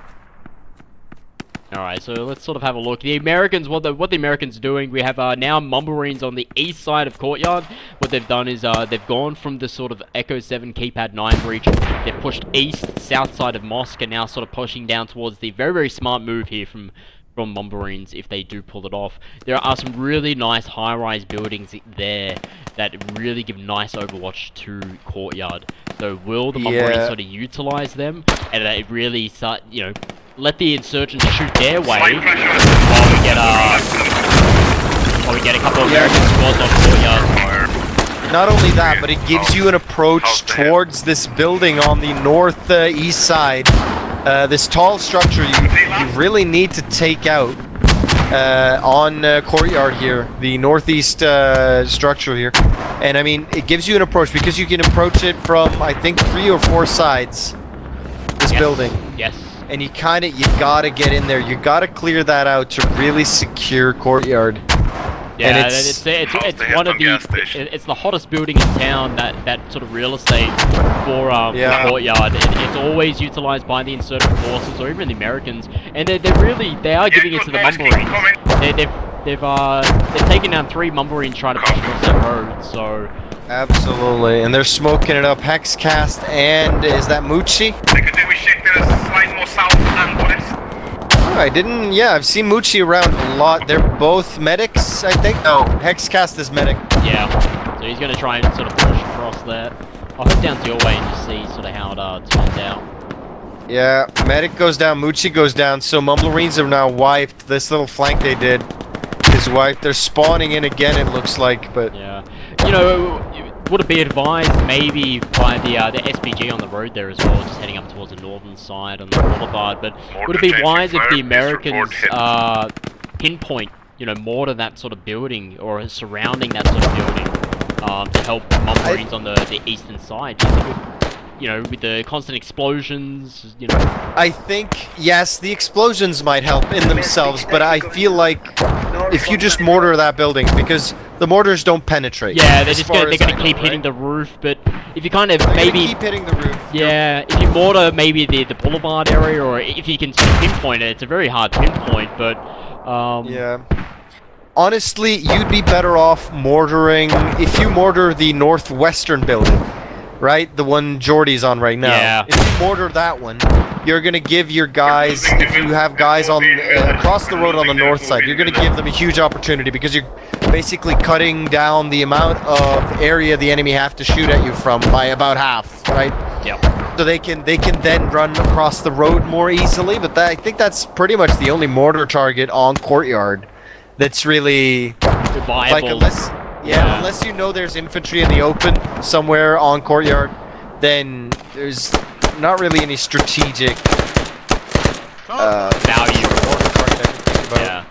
Alright, so let's sort of have a look. The Americans, what the Americans are doing, we have now Mumblewings on the east side of Courtyard. What they've done is they've gone from the sort of Echo 7 Keypad 9 breach. They've pushed east, south side of Mosque, and now sort of pushing down towards the very, very smart move here from Mumblewings if they do pull it off. There are some really nice high-rise buildings there that really give nice overwatch to Courtyard. So will the Mumblewings Yeah. sort of utilize them and it really start, you know, let the insurgents shoot their way Slight pressure. while we get a couple of American squads on Courtyard. Fire. Not only that, but it gives you an approach towards this building on the northeast side. This tall structure you really need to take out on Courtyard here, the northeast structure here. And I mean, it gives you an approach because you can approach it from, I think, 3 or 4 sides. This Yes. building. Yes. And you gotta get in there. You gotta clear that out to really secure Courtyard. Yeah, And it's How's the one of Hampton gas the station? it's the hottest building in town. That sort of real estate for Yeah. Courtyard. It's always utilized by the insurgent forces or even the Americans, and they are giving it to the Mumblewings. They've taken down 3 Mumblewings trying to push across that road. So Absolutely. And they're smoking it up. Hexcast and is that Mucci? They could do with shifting us slightly more south and west. Oh, I've seen Mucci around a lot. They're both medics, I think. No, Hexcast is medic. yeah, so he's gonna try and sort of push across that. I'll head down to your way and just see sort of how it turns out. Yeah, medic goes down, Mucci goes down, so Mumblewings are now wiped. This little flank they did is wiped. They're spawning in again, it looks like, but Yeah, you know, would it be advised maybe by the SPG on the road there as well, just heading up towards the northern side on the boulevard? But would it be wise if the Americans pinpoint, you know, more to that sort of building or surrounding that sort of building to help Mumblewings on the eastern side? Do you think you know, with the constant explosions, you know? I think, yes, the explosions might help in themselves, but I feel like if you just mortar that building, because the mortars don't penetrate. Yeah, they're as just far gonna, as they're I gonna know, keep hitting right? the roof, but if you kind of They're gonna maybe keep hitting the roof. yeah, if you mortar maybe the boulevard area, or if you can sort of pinpoint it, it's a very hard pinpoint, but Yeah. honestly, you'd be better off mortaring if you mortar the northwestern building, right? The one Jordy's on right now. Yeah. If you mortar that one, you're gonna give your guys, if you have guys on across the road on the north side, you're gonna give them a huge opportunity because you're basically cutting down the amount of area the enemy have to shoot at you from by about half, right? Yep. So they can then run across the road more easily. But I think that's pretty much the only mortar target on Courtyard that's really Viable. like unless you know there's infantry in the open somewhere on Courtyard, then there's not really any strategic value. mortar target I can think about. Yeah.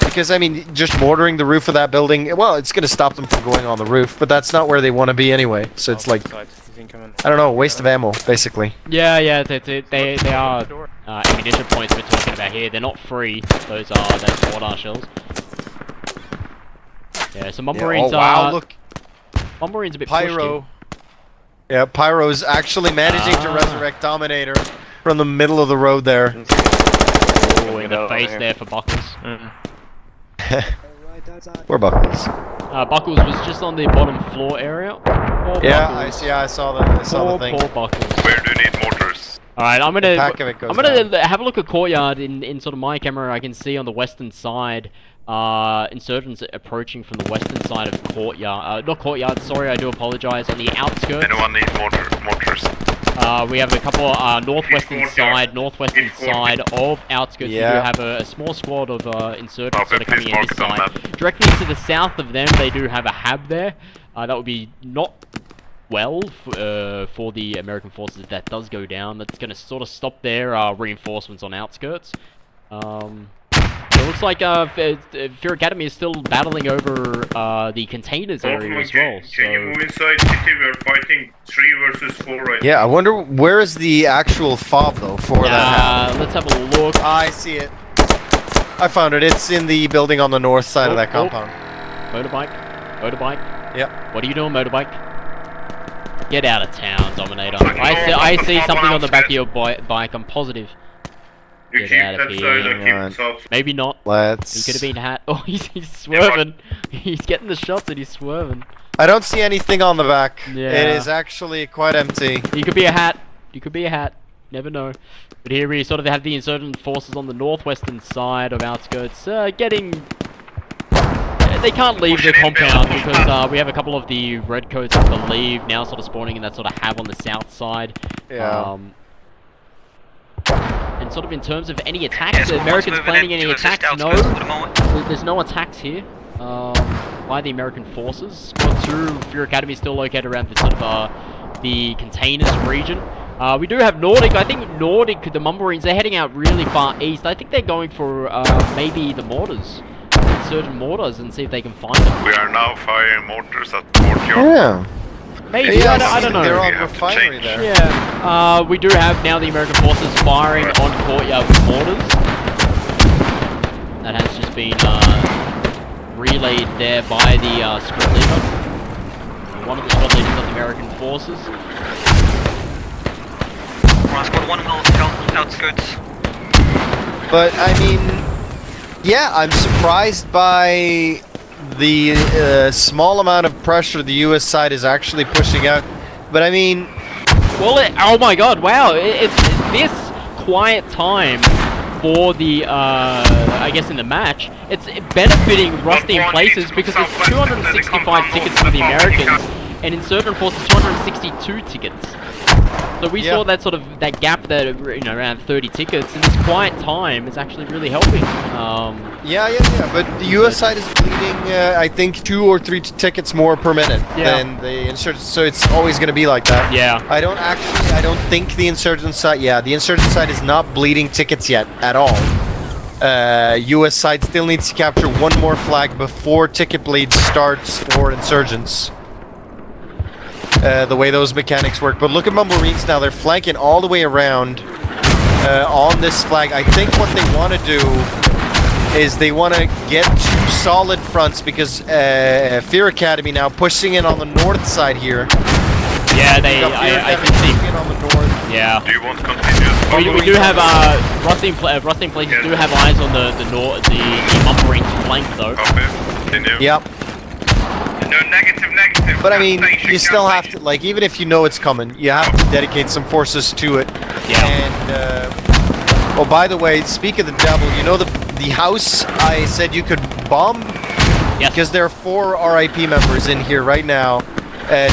Because, I mean, just mortaring the roof of that building, well, it's going to stop them from going on the roof, but that's not where they want to be anyway. So it's like, I don't know, waste of ammo, basically. Yeah, they are ammunition points we're talking about here. They're not free. Those mortar shells. Yeah, so Mummarines wow, look, Mummarines a bit pushed Pyro. Yeah, Pyro's actually managing to resurrect Dominator from the middle of the road there. Oh, in the face there for Buckles. Where Buckles? Buckles was just on the bottom floor area. Poor Buckles. I saw the thing. Poor Buckles. Where do you need mortars? Alright, I'm gonna Pack of it goes have a look at Courtyard in sort of my camera. I can see on the western side insurgents approaching from the western side of Courtyard. Not Courtyard, sorry, I do apologize. On the outskirts. Anyone need mortars? We have a couple northwestern side of outskirts. Yeah. We do have a small squad of insurgents that are coming in mark this them side. Directly to the south of them, they do have a hab there. That would be not well for the American forces if that does go down. That's going to sort of stop their reinforcements on outskirts. It looks like Fear Academy is still battling over the containers area as well. Can you move inside city? We're fighting 3 versus 4 right now. Yeah, I wonder where is the actual fob though for that. Let's have a look. I see it. I found it. It's in the building on the north side of that compound. Motorbike. Yep. What are you doing, motorbike? Get out of town, Dominator. I see something on the back of your bike. I'm positive. You Get keep out of that here. side, I keep it south. Maybe not. He Let's. could have been hat. Oh, he's swerving. He's getting the shots and he's swerving. I don't see anything on the back. Yeah. It is actually quite empty. He could be a hat. He could be a hat. Never know. But here we sort of have the insurgent forces on the northwestern side of outskirts, getting. They can't leave the compound because we have a couple of the Redcoats, I believe, now sort of spawning in that sort of hab on the south side. Yeah. And sort of in terms of any attacks, the Americans planning any attacks? No, there's no attacks here by the American forces. Squad 2, Fear Academy is still located around the sort of the containers region. We do have Nordic. I think Nordic, the Mummarines, they're heading out really far east. I think they're going for maybe the mortars, insurgent mortars, and see if they can find them. We are now firing mortars at Courtyard. Yeah. Maybe, Yeah, I don't know. They're on We have to refinery change. there. Yeah, we do have now the American forces firing on Courtyard with mortars. That has just been relayed there by the squad leader. One of the squad leaders of the American forces. Squad 1 outskirts. But I mean, yeah, I'm surprised by the small amount of pressure the U.S. side is actually pushing out. But I mean, Well, oh my god, wow, it's this quiet time for the, I guess in the match, it's benefiting Rusty in places because there's 265 tickets for the Americans and Insurgent Forces 262 tickets. So we saw that sort of, that gap there, you know, around 30 tickets, and this quiet time is actually really helping. yeah, but the U.S. side is bleeding, I think, 2 or 3 tickets more per minute than the insurgent, so it's always going to be like that. Yeah. I don't think the insurgent side, the insurgent side is not bleeding tickets yet at all. U.S. side still needs to capture 1 more flag before ticket bleed starts for insurgents. The way those mechanics work. But look at Marines now, they're flanking all the way around on this flag. I think what they want to do is they want to get 2 solid fronts because Fear Academy now pushing in on the north side here. Yeah, I can see. Pushing in on the north. Yeah. Do you want continuous? We do have Rusty and Places do have eyes on the Mumbrine flank though. Copy. Continue. Yep. No, negative. But I mean, Station, you still gas have to, station. like, even if you know it's coming, you have to dedicate some forces to it. Yeah. And, oh, by the way, speak of the devil, you know the house I said you could bomb? Yes. Because there are 4 RIP members in here right now,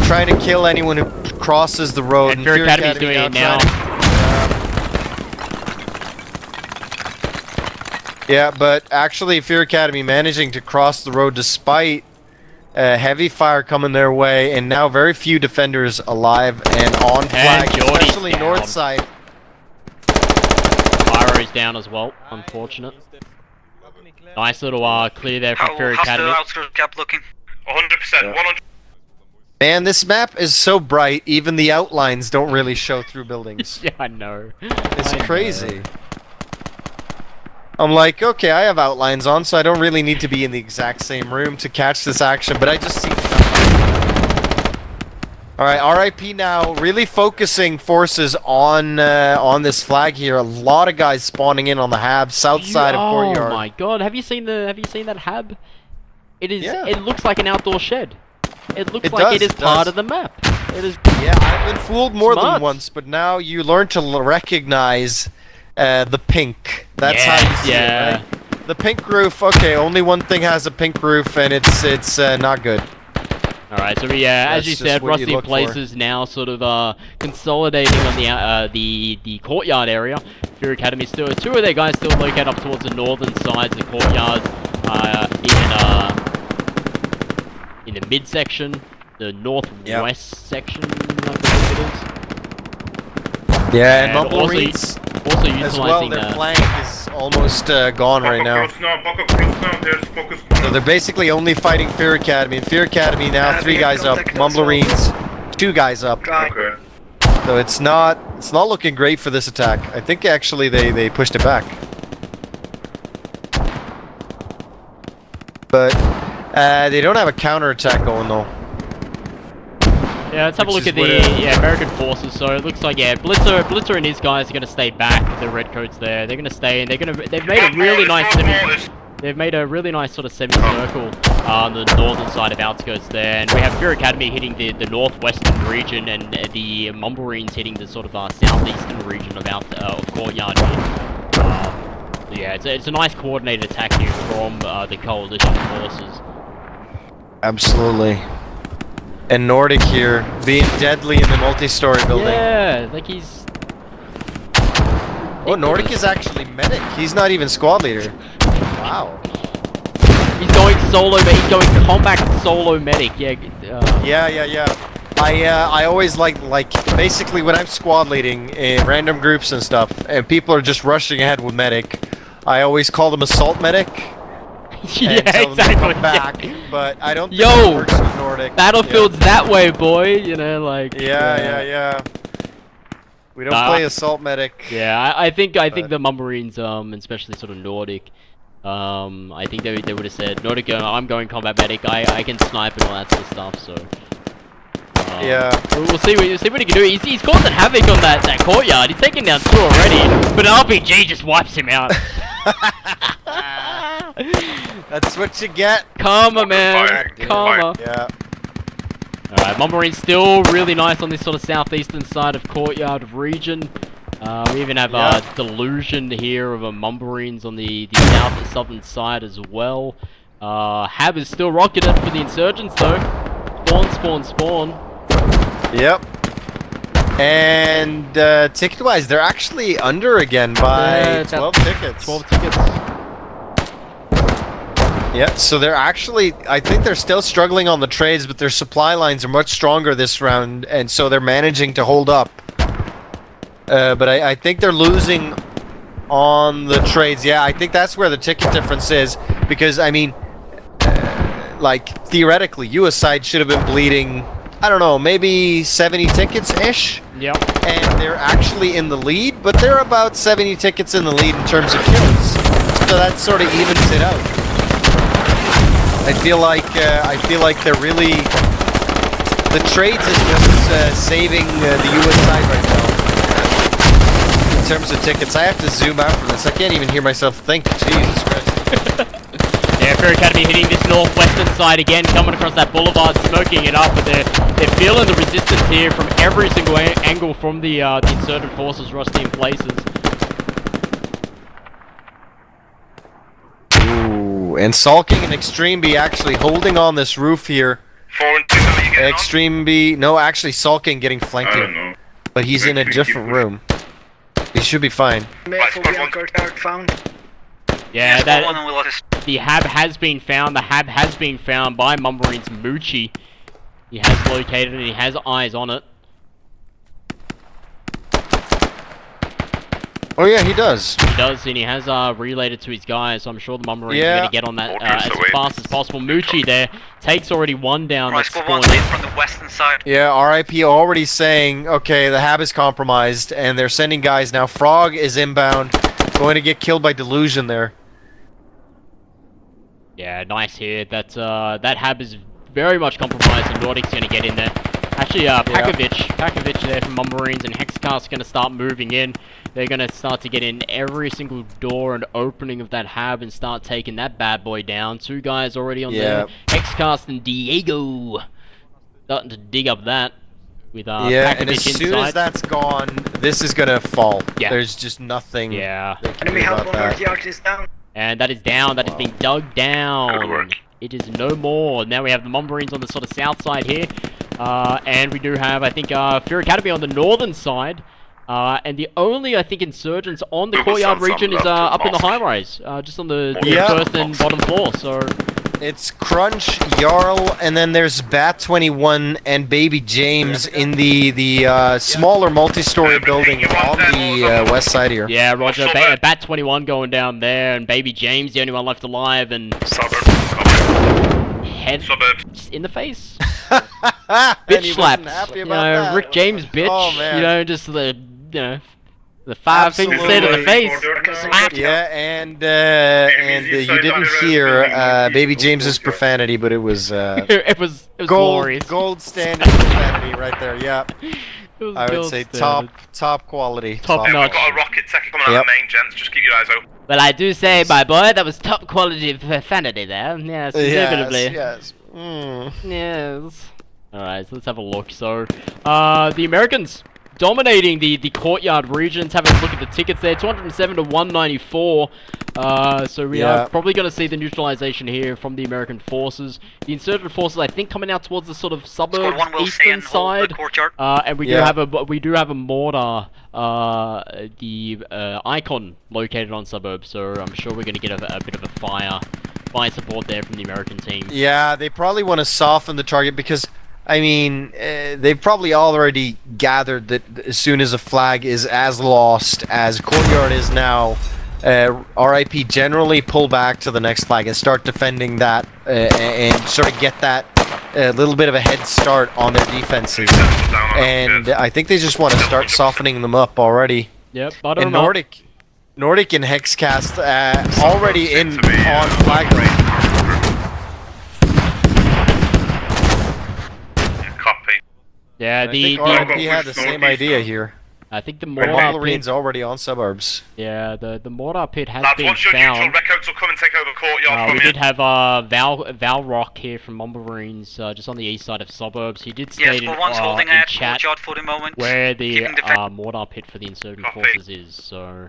trying to kill anyone who crosses the road. And Fear Academy's doing it now. Yeah, but actually, Fear Academy managing to cross the road despite heavy fire coming their way, and now very few defenders alive and on flag, Geordie's especially down. north side. Pyro's down as well, unfortunate. Nice little clear there from Fear How's the Academy. outskirts cap looking? 100%. 100. Man, this map is so bright, even the outlines don't really show through buildings. Yeah, I know. It's I know. crazy. I'm like, okay, I have outlines on, so I don't really need to be in the exact same room to catch this action, but I just see... Alright, RIP now, really focusing forces on this flag here. A lot of guys spawning in on the hab, south side of Courtyard. Oh my god, have you seen that hab? It is. Yeah. It looks like an outdoor shed. It looks It like does, it is it part does. of the map. It is. Yeah, I've been fooled more Smart. than once, but now you learn to recognize the pink. That's how you see yeah. it, right? The pink roof, okay, only one thing has a pink roof, and it's not good. Alright, so we, as That's you just said, what you Rusty look for. Places now sort of consolidating on the courtyard area. Fear Academy still, 2 of their guys still located up towards the northern sides of the courtyard, in the midsection, the northwest section, I believe it is. Yeah, and And also Mumblereeds Also as well, utilizing their flank is almost gone right now. Buck across now, there's focus. So they're basically only fighting Fear Academy. And Fear Academy now 3 guys up, Mumblereeds 2 guys up. Okay. So it's not looking great for this attack. I think actually they pushed it back. But they don't have a counterattack going though. Yeah, let's have a Which look at is the what, American forces. So it looks like Blitzer and his guys are gonna stay back. The Redcoats there, they're gonna stay and they've made a really nice they've made a really nice sort of semicircle on the northern side of outskirts there, and we have Fear Academy hitting the northwestern region, and the Mumblereens hitting the sort of southeastern region of Courtyard here. So yeah, it's a nice coordinated attack here from the coalition forces. Absolutely. And Nordic here, being deadly in the multi-story building. Yeah, like he's. Oh, Nordic is actually medic. He's not even squad leader. Wow. He's going solo, but he's going combat solo medic. Yeah. Yeah. I always like basically when I'm squad leading in random groups and stuff, and people are just rushing ahead with medic, I always call them assault medic. Yeah, And tell them to exactly. come back, but I don't think Yo! it works with Nordic. Battlefield's that way, boy. You know, like. Yeah. We don't Nah. play assault medic. Yeah, I think But- the Mumblereens, especially sort of Nordic, I think they would have said Nordic, I'm going combat medic. I can snipe and all that sort of stuff. So. Yeah. We'll see what he can do. He's causing havoc on that courtyard. He's taken down 2 already, but an RPG just wipes him out. That's what you get. Karma, man. Fire. Karma. Yeah. Alright, Mumblereens still really nice on this sort of southeastern side of Courtyard region. We even have Delusion here of a Mumblereens on the southern side as well. Hab is still rocketed for the insurgents though. Spawn. Yep. And ticket-wise, they're actually under again by 12 tickets. 12 tickets. Yeah, so they're actually, I think they're still struggling on the trades, but their supply lines are much stronger this round, and so they're managing to hold up. But I think they're losing on the trades. Yeah, I think that's where the ticket difference is, because, I mean, like, theoretically, US side should have been bleeding, I don't know, maybe 70 tickets-ish? Yep. And they're actually in the lead, but they're about 70 tickets in the lead in terms of kills. So that sort of evens it out. I feel like they're really, the trades is just saving the US side right now. terms of tickets. I have to zoom out from this. I can't even hear myself think. Jesus Christ. Yeah, Fair Academy hitting this northwestern side again, coming across that boulevard, smoking it up, but they're feeling the resistance here from every single angle from the insurgent forces rusty in places. Ooh, and Sulking and Extreme B actually holding on this roof here. 4 and 2, how are you getting Extreme B, no, actually Sulking getting flanked I don't here. know. But he's in a different room. He should be fine. Right, squad one. Yeah, Squad one and we'll let us. the hab has been found. The hab has been found by Mummarines Moochie. He has located it. He has eyes on it. Oh yeah, he does. He does, and he has relayed it to his guys, so I'm sure the Mummarines are going to get on that as fast as possible. Moochie there takes already one down. Right, That's squad one's spawned in in. from the western side. Yeah, RIP already saying, okay, the hab is compromised, and they're sending guys now. Frog is inbound, going to get killed by Delusion there. Yeah, nice here. That hab is very much compromised, and Nordic's going to get in there. Actually, Pakovic there from Mummarines, and Hexcast's going to start moving in. They're going to start to get in every single door and opening of that hab and start taking that bad boy down. 2 guys already on there. Hexcast and Diego starting to dig up that with yeah, and Pakovic as soon inside. as that's gone, this is going to fall. Yeah. There's just nothing Yeah, they can do about that. is down. and that is down. That is being dug down. Good work. It is no more. Now we have the Mummarines on the sort of south side here. And we do have, I think, Fear Academy on the northern side. And the only, I think, insurgents on the courtyard region is up in the high-rise. Just on the first and bottom floor, so... It's Crunch, Jarl, and then there's Bat 21 and Baby James in the smaller multi-story building on the west side here. Yeah, Roger. Bat 21 going down there, and Baby James, the only one left alive, and... Suburbs. Head Suburbs. just in the face. And Bitch he slapped. wasn't happy You about know, that. Rick James bitch. Oh, man. You know, just the, you know, the 5 things said in the face. Slapped. Yeah, and you didn't hear Baby James's profanity, but it was it was glorious. gold standard profanity right there. Yeah, It was I would gold say standard. top quality. Top Yeah, notch. we've got a rocket tech coming out of the main gents, just keep your eyes open. Well, I do say, my boy, that was top quality profanity there. Yes, indubitably. Yes. Mm. Yes. Alright, so let's have a look. So, the Americans dominating the courtyard regions. Having a look at the tickets there, 207 to 194. So we are probably going to see the neutralization here from the American forces. The insurgent forces, I think, coming out towards the sort of suburbs eastern side. And we do have a mortar, the icon located on suburbs. So I'm sure we're going to get a bit of a fire support there from the American team. Yeah, they probably want to soften the target because, I mean, they've probably already gathered that as soon as a flag is as lost as Courtyard is now, RIP generally pull back to the next flag and start defending that and sort of get that little bit of a head start on their defenses. And I think they just want to start softening them up already. Yep, butter And them up. Nordic and Hexcast already in on flag range. Copy. Yeah, I think RIP had the same idea here. I think the The mortar Marines pit. already on suburbs. Yeah, the mortar pit has Lads, been once you're neutral, found. RedCoats will come and take over courtyard We from you. did have Valrock here from Marines, just on the east side of suburbs. He did Yes, state in, but one's holding in out chat courtyard for the moment. where the Keeping defense. mortar pit for the insurgent Copy. forces is. So,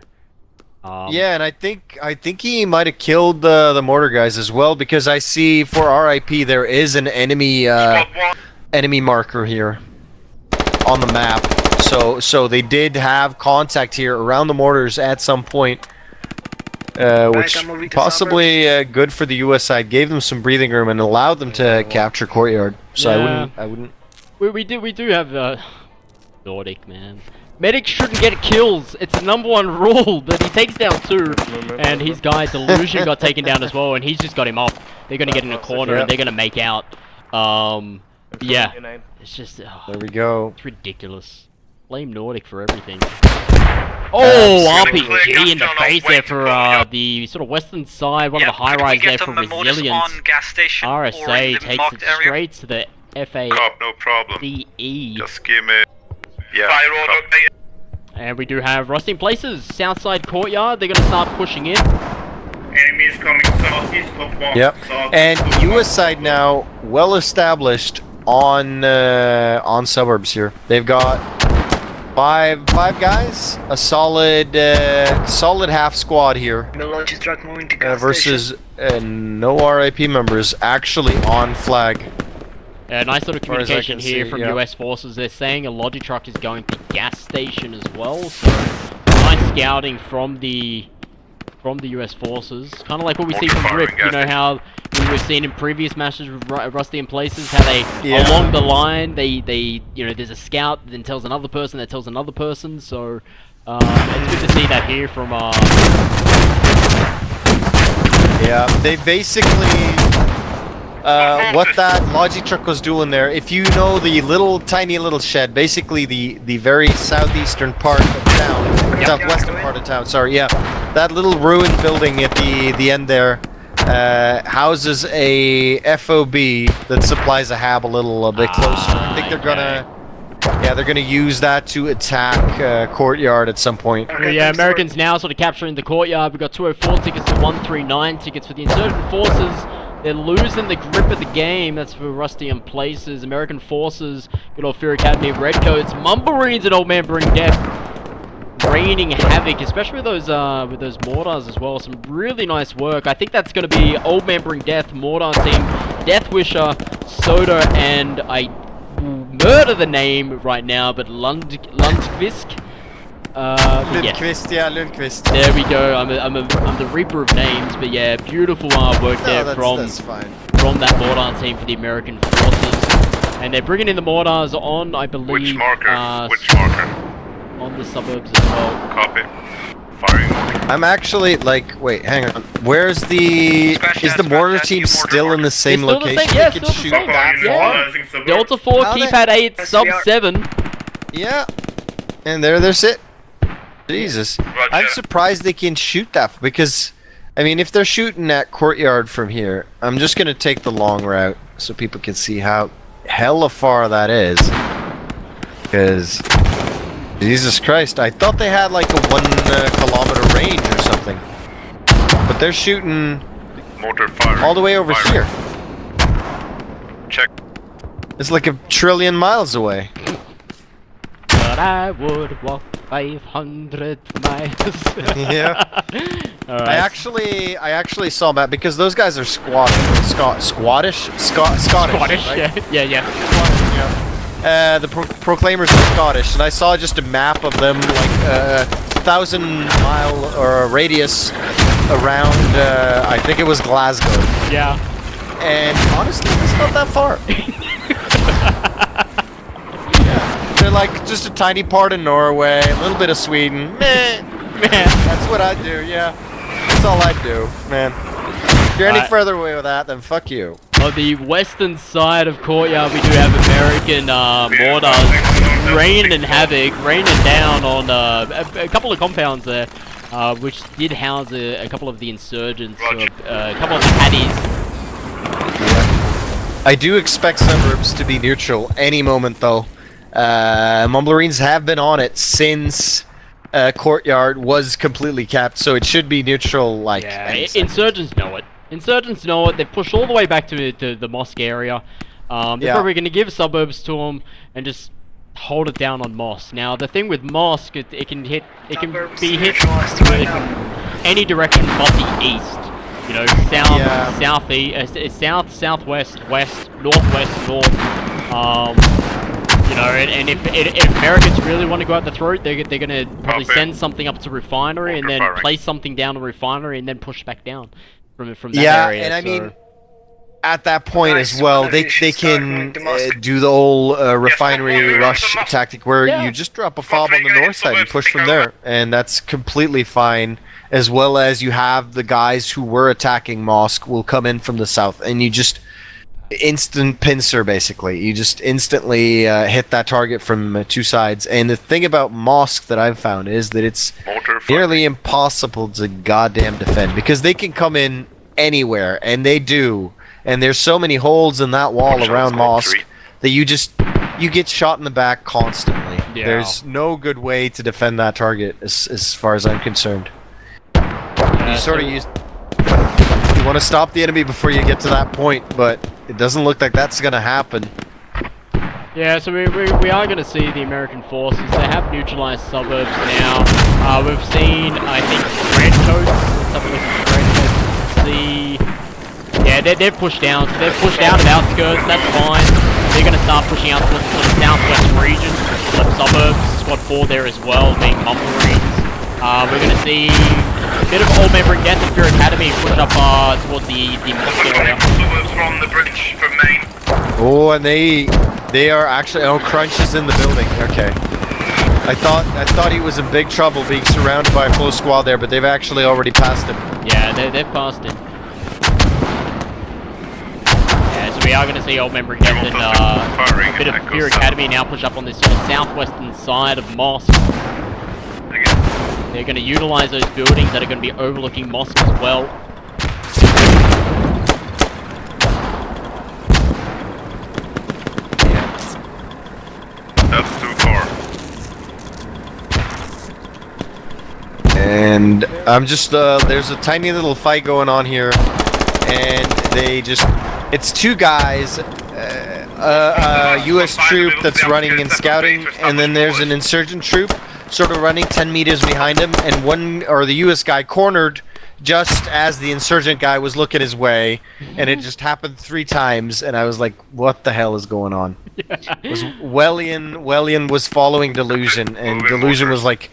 Yeah, and I think he might have killed the mortar guys as well because I see for RIP there is an enemy Squad 1. enemy marker here on the map. So they did have contact here around the mortars at some point, which I'm moving to possibly good for the US side. Gave them some breathing room and allowed them to capture courtyard. So Yeah. I wouldn't. we do have Nordic, man. Medics shouldn't get kills. It's the #1 rule, but he takes down 2, and his guy Delusion got taken down as well, and he's just got him up. They're gonna get in a corner and they're gonna make out. Yeah, it's just There we go. it's ridiculous. Blame Nordic for everything. Oh, RPG in the face there for the sort of western side, one of the high rise there for Resilience. On gas station or in RSA the takes marked it area. straight to the Cop, no problem. FACE. Just give me... Yeah. Fire order updated. And we do have Rusty in places. Southside courtyard. They're gonna start pushing in. Enemies coming southeast of box. Yep. southeast And of US box. side now well established on suburbs here. They've got five guys, a solid half squad here Milwaukee truck moving to gas versus no RIP members actually on flag. Nice little far as I communication can here see, from yeah. US forces. They're saying a Logi truck is going to gas station as well. So nice scouting from the US forces. Kind of like what we see from Rip. You know how we were seeing in previous matches with Rusty in places, how they along the line they you know, there's a scout that then tells another person that tells another person. So it's good to see that here from Yeah, they basically what that Logi truck was doing there. If you know the tiny little shed, basically the very southeastern part of town, southwestern part of town. Sorry, yeah, that little ruined building at the end there houses a FOB that supplies a hab a bit closer. I think they're gonna. Yeah, they're gonna use that to attack courtyard at some point. Well, yeah, Americans now sort of capturing the courtyard. We've got 204 tickets to 139 tickets for the insurgent forces. They're losing the grip of the game. That's for Rusty in places. American forces, good old Fear Academy of Redcoats, Mumbarines and Old Man Bring Death, raining havoc, especially with those mortars as well. Some really nice work. I think that's going to be Old Man Bring Death, mortar team, Deathwisher, Soda, and I murder the name right now, but Lundqvist. Lundqvist, yeah, Lundqvist. There we go. I'm the reaper of names, but yeah, beautiful work there That's fine. from that mortar team for the American forces, and they're bringing in the mortars on, I believe, Which marker? Which marker? on the suburbs as well. Copy. Firing. I'm actually like, wait, hang on. Where's the? Is the mortar team still in the same It's still the location? same, yeah, They can still the shoot same. that Yeah. far? Delta 4, How keypad 8, Yes, sub we are. 7. Yeah. And they're sitting. Jesus. Roger. I'm surprised they can shoot that because, I mean, if they're shooting at courtyard from here, I'm just gonna take the long route so people can see how hella far that is. Because, Jesus Christ, I thought they had like a 1 kilometer range or something, but they're shooting Mortar fire. all the way over Firing. here. Check. It's like a trillion miles away. But I would walk 500 miles. Yeah. Alright. I actually saw that because those guys are Scottish, Scottish, right? yeah. The Proclaimers are Scottish, and I saw just a map of them, like 1,000-mile or radius around. I think it was Glasgow, Yeah. and honestly, it's not that far. They're like just a tiny part of Norway, a little bit of Sweden. Meh. Man. That's what I do, yeah. That's all I do, man. If you're any Alright. further away with that, then fuck you. On the western side of courtyard, we do have American mortars raining havoc, raining down on a couple of compounds there, which did house a couple of the insurgents, Roger. a couple of the paddies. I do expect suburbs to be neutral any moment, though. Mumblerines have been on it since courtyard was completely capped, so it should be neutral. Like any second. Insurgents know it. Insurgents know it. They've pushed all the way back to the mosque area. They're Yeah. probably going to give suburbs to them and just hold it down on mosque. Now the thing with mosque, it can be hit neutralized right now. any direction but the east. You know, south, Yeah. southeast, south, southwest, west, northwest, north. You know, and if Americans really want to go out the throat, they're going to probably Copy. send something up to refinery and then Firing. place something down to refinery and then push back down from that Yeah, area. and I so- mean, at that point Nice, as well, one of they these is can starting to mosque. do the whole refinery Yes, rush mosque. tactic where Yeah. you just drop a fob on the north side and push from there, and that's completely fine. As well as you have the guys who were attacking mosque will come in from the south, and you just instant pincer basically. You just instantly hit that target from two sides. And the thing about mosque that I've found is that it's Mortar fire. nearly impossible to goddamn defend because they can come in anywhere, and they do. And there's so many holes in that wall Shots around on mosque three. that you get shot in the back constantly. Yeah. There's no good way to defend that target, as far as I'm concerned. You sort of use. You want to stop the enemy before you get to that point, but it doesn't look like that's gonna happen. Yeah, so we are going to see the American forces. They have neutralized suburbs now. We've seen, I think, RedCoats. Let's have a look at RedCoats. See, yeah, they've pushed down. So they've pushed out of outskirts. That's fine. They're going to start pushing out towards the southwest region, left suburbs. Squad 4 there as well, being Marines. We're going to see a bit of Old Man Bring Death and Fear Academy push up towards the mosque area. Suburbs from the bridge from Maine. Oh, and they are actually. Oh, Crunch is in the building. Okay. I thought he was in big trouble being surrounded by a full squad there, but they've actually already passed him. Yeah, they've passed him. Yeah, so we are going to see Old Man Bring Death and a bit of Fear Academy now push up on this sort of southwestern side of Mosque. They're going to utilize those buildings that are going to be overlooking Mosque as well. That's too far. And I'm just there's a tiny little fight going on here, and it's two guys, a U.S. troop that's running and scouting, and then there's an insurgent troop sort of running 10 meters behind him, and the U.S. guy cornered just as the insurgent guy was looking his way, and it just happened 3 times, and I was like, what the hell is going on? It was Wellian was following Delusion, and Delusion was like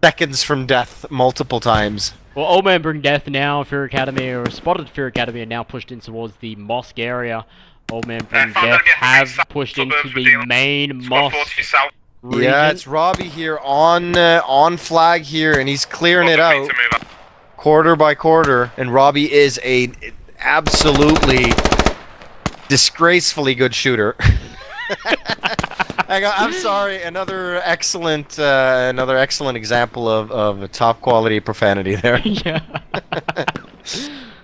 seconds from death multiple times. Well, Old Man Bring Death now, Fear Academy, or spotted Fear Academy, are now pushed in towards the mosque area. Old Man Bring Death have pushed into the main mosque region. Yeah, it's Robbie here on flag here, and he's clearing it out quarter by quarter, and Robbie is a absolutely disgracefully good shooter. I'm sorry, another excellent example of a top quality profanity there. Yeah.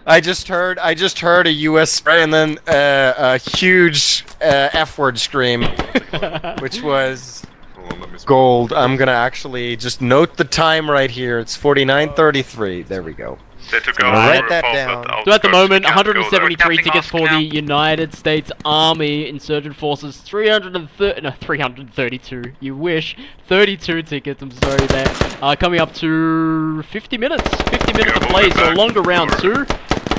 I just heard a U.S. spray and then a huge F-word scream, which was gold. I'm gonna actually just note the time right here. It's 49:33. There we go. They took Write that down. So at the moment, 173 tickets for the United States Army Insurgent Forces, 332, you wish, 32 tickets, I'm sorry there, coming up to 50 minutes of play, so a longer round 2,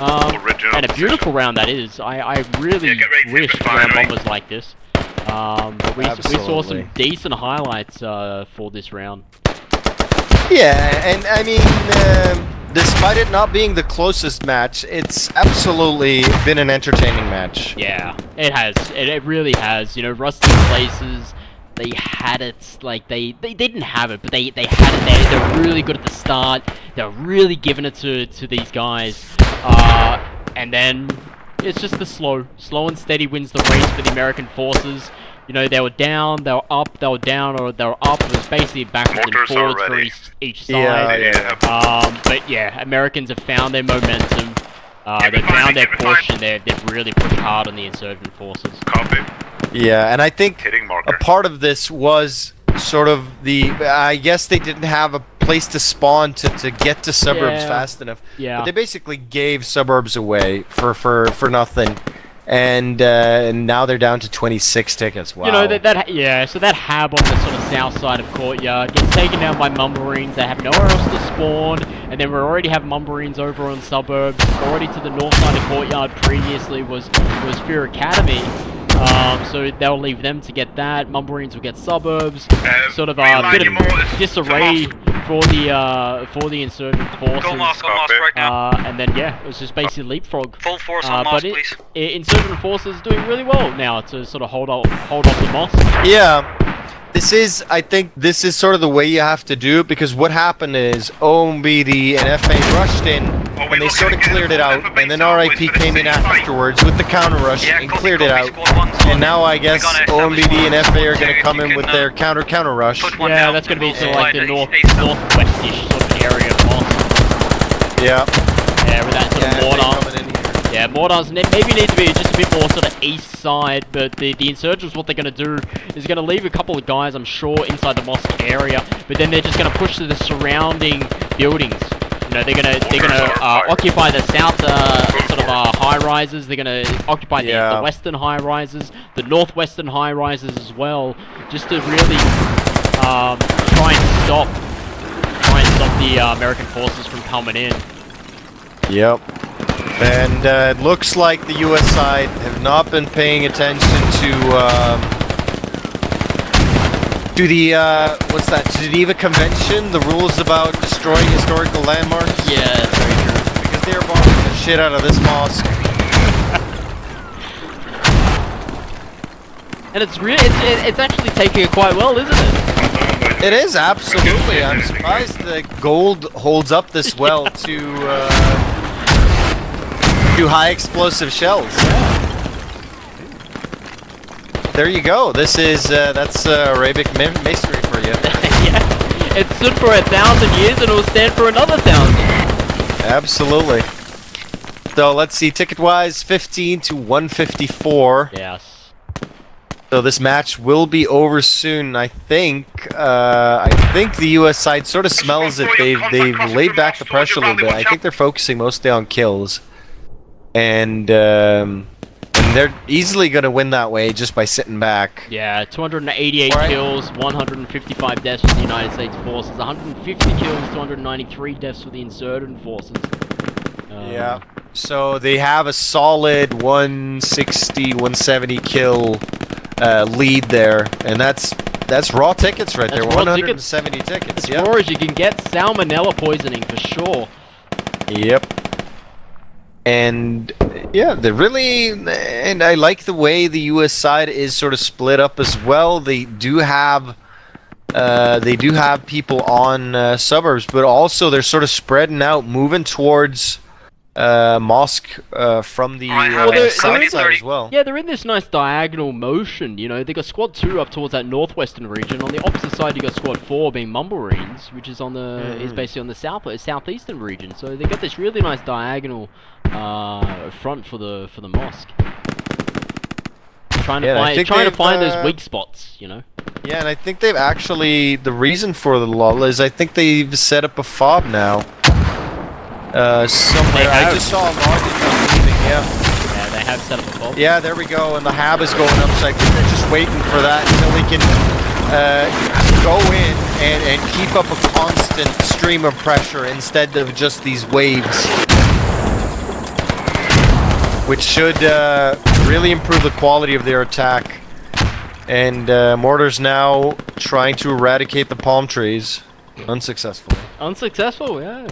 and a beautiful round that is. I really wish ground bombers like this, but we saw some decent highlights for this round. Yeah, and I mean, despite it not being the closest match, it's absolutely been an entertaining match. Yeah, it has. It really has. You know, Rusty Places, they had it. Like, they didn't have it, but they had it there. They're really good at the start. They're really giving it to these guys. And then it's just the slow and steady wins the race for the American forces. You know, they were down, they were up, they were down, or they were up. It was basically backwards and forwards for each side. Yeah. But yeah, Americans have found their momentum. They found their push, and they've really pushed hard on the insurgent forces. Copy. Yeah, and I think Hitting marker. a part of this was sort of I guess they didn't have a place to spawn to get to suburbs fast enough. Yeah. But they basically gave suburbs away for nothing. And now they're down to 26 tickets. Wow. You know, so that hab on the sort of south side of Courtyard gets taken down by Marines. They have nowhere else to spawn, and then we already have Marines over on suburbs. Already to the north side of Courtyard previously was Fear Academy. So they'll leave them to get that. Marines will get suburbs. Sort of a bit of disarray for the insurgent forces. Go mosque right now. And then yeah, it was just basically leapfrog. Full force on mosque, please. Insurgent forces doing really well now to sort of hold off the mosque. Yeah. I think this is sort of the way you have to do it, because what happened is OMBD and FA rushed in and they sort of cleared it out, and then RIP came in afterwards with the counter rush and cleared it out, and now I guess OMBD and FA are going to come in with their counter rush. Yeah, that's going to be sort of like the northwestish sort of area of mosque. Yeah. Yeah, with that sort of mortar. Yeah, Mortar's maybe need to be just a bit more sort of east side, but the insurgents, what they're going to do is going to leave a couple of guys, I'm sure, inside the mosque area, but then they're just going to push to the surrounding buildings. You know, they're gonna occupy the south sort of high rises. They're gonna occupy the western high rises, the northwestern high rises as well, just to really try and stop the American forces from coming in. Yep. And it looks like the U.S. side have not been paying attention to the what's that, Geneva Convention, the rules about destroying historical landmarks. Yeah, that's very true. Because they are bombing the shit out of this mosque. And it's actually taking it quite well, isn't it? It is, absolutely. I'm surprised the gold holds up this well to high explosive shells. There you go. This is that's Arabic masonry for you. Yeah, it stood for 1,000 years, and it will stand for another 1,000. Absolutely. So let's see, ticket-wise, 15 to 154. Yes. So this match will be over soon. I think the U.S. side sort of smells it. They've laid back the pressure a little bit. I think they're focusing mostly on kills, and they're easily going to win that way just by sitting back. Yeah, 288 kills, 155 deaths for the United States forces, 150 kills, 293 deaths for the insurgent forces. Yeah. So they have a solid 160, 170 kill lead there, and that's raw tickets right there. 170 tickets. As far as you can get salmonella poisoning for sure. Yep. And yeah, they're really, and I like the way the U.S. side is sort of split up as well. They do have people on suburbs, but also they're sort of spreading out, moving towards mosque from the south side as well. Yeah, they're in this nice diagonal motion, you know. They got Squad 2 up towards that northwestern region. On the opposite side, you got Squad 4 being Mumblemarines, which is on the is basically on the southeastern region. So they got this really nice diagonal front for the mosque. Trying to find those weak spots, you know. Yeah, and I think they've actually, the reason for the lull is I think they've set up a fob now. Somewhere. I just saw a login leaving, Yeah, they have set up a fob. Yeah, there we go, and the hab is going up, so I think they're just waiting for that until they can go in and keep up a constant stream of pressure instead of just these waves. Which should really improve the quality of their attack. And Mortar's now trying to eradicate the palm trees. Unsuccessfully. Unsuccessful, yeah.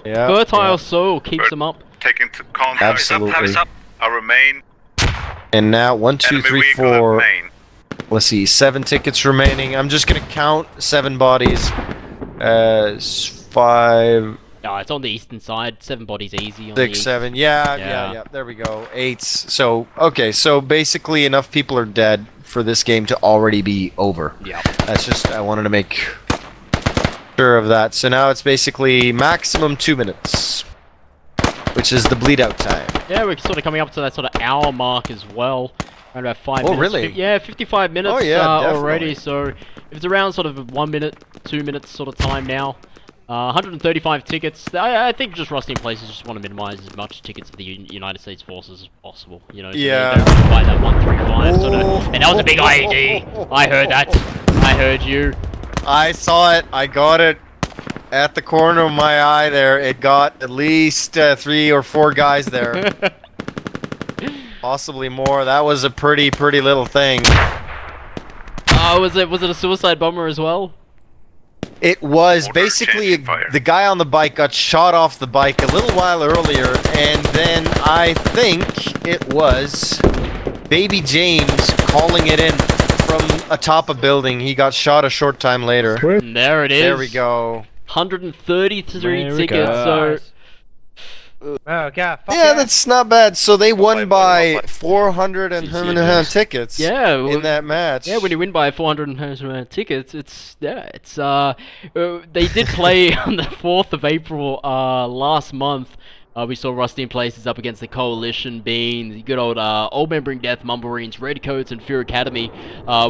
Yeah. Fertile soil keeps them up. Taking to contact. Absolutely. I remain. And now 1, 2, 3, 4. Let's see, 7 tickets remaining. I'm just gonna count 7 bodies. 5. No, it's on the eastern side. 7 bodies easy. On 6, 7. Yeah. There we go. 8. So okay. So basically, enough people are dead for this game to already be over. Yeah. That's just, I wanted to make sure of that. So now it's basically maximum 2 minutes, which is the bleed out time. Yeah, we're sort of coming up to that sort of hour mark as well. Around about 5 minutes. Oh, really? Yeah, 55 minutes already. So if it's around sort of 1 minute, 2 minutes sort of time now. 135 tickets. I think just Rusty and Places just want to minimize as much tickets for the United States forces as possible. You know, so yeah. they don't buy that 135 sort of. And that was a big IED. I heard that. I heard you. I saw it. I got it at the corner of my eye there. It got at least 3 or 4 guys there. Possibly more. That was a pretty little thing. Was it a suicide bomber as well? It was basically the guy on the bike got shot off the bike a little while earlier, and then I think it was Baby James calling it in from atop a building. He got shot a short time later. And there it is. There we go. 133 tickets. So. Yeah, that's not bad. So they won by 400 and tickets. Yeah, in that match. Yeah, when you win by 400 tickets, it's they did play on the 4th of April last month We saw Rusty in Places up against the Coalition being the good old Man Bring Death, Mumble Marines, Redcoats, and Fear Academy.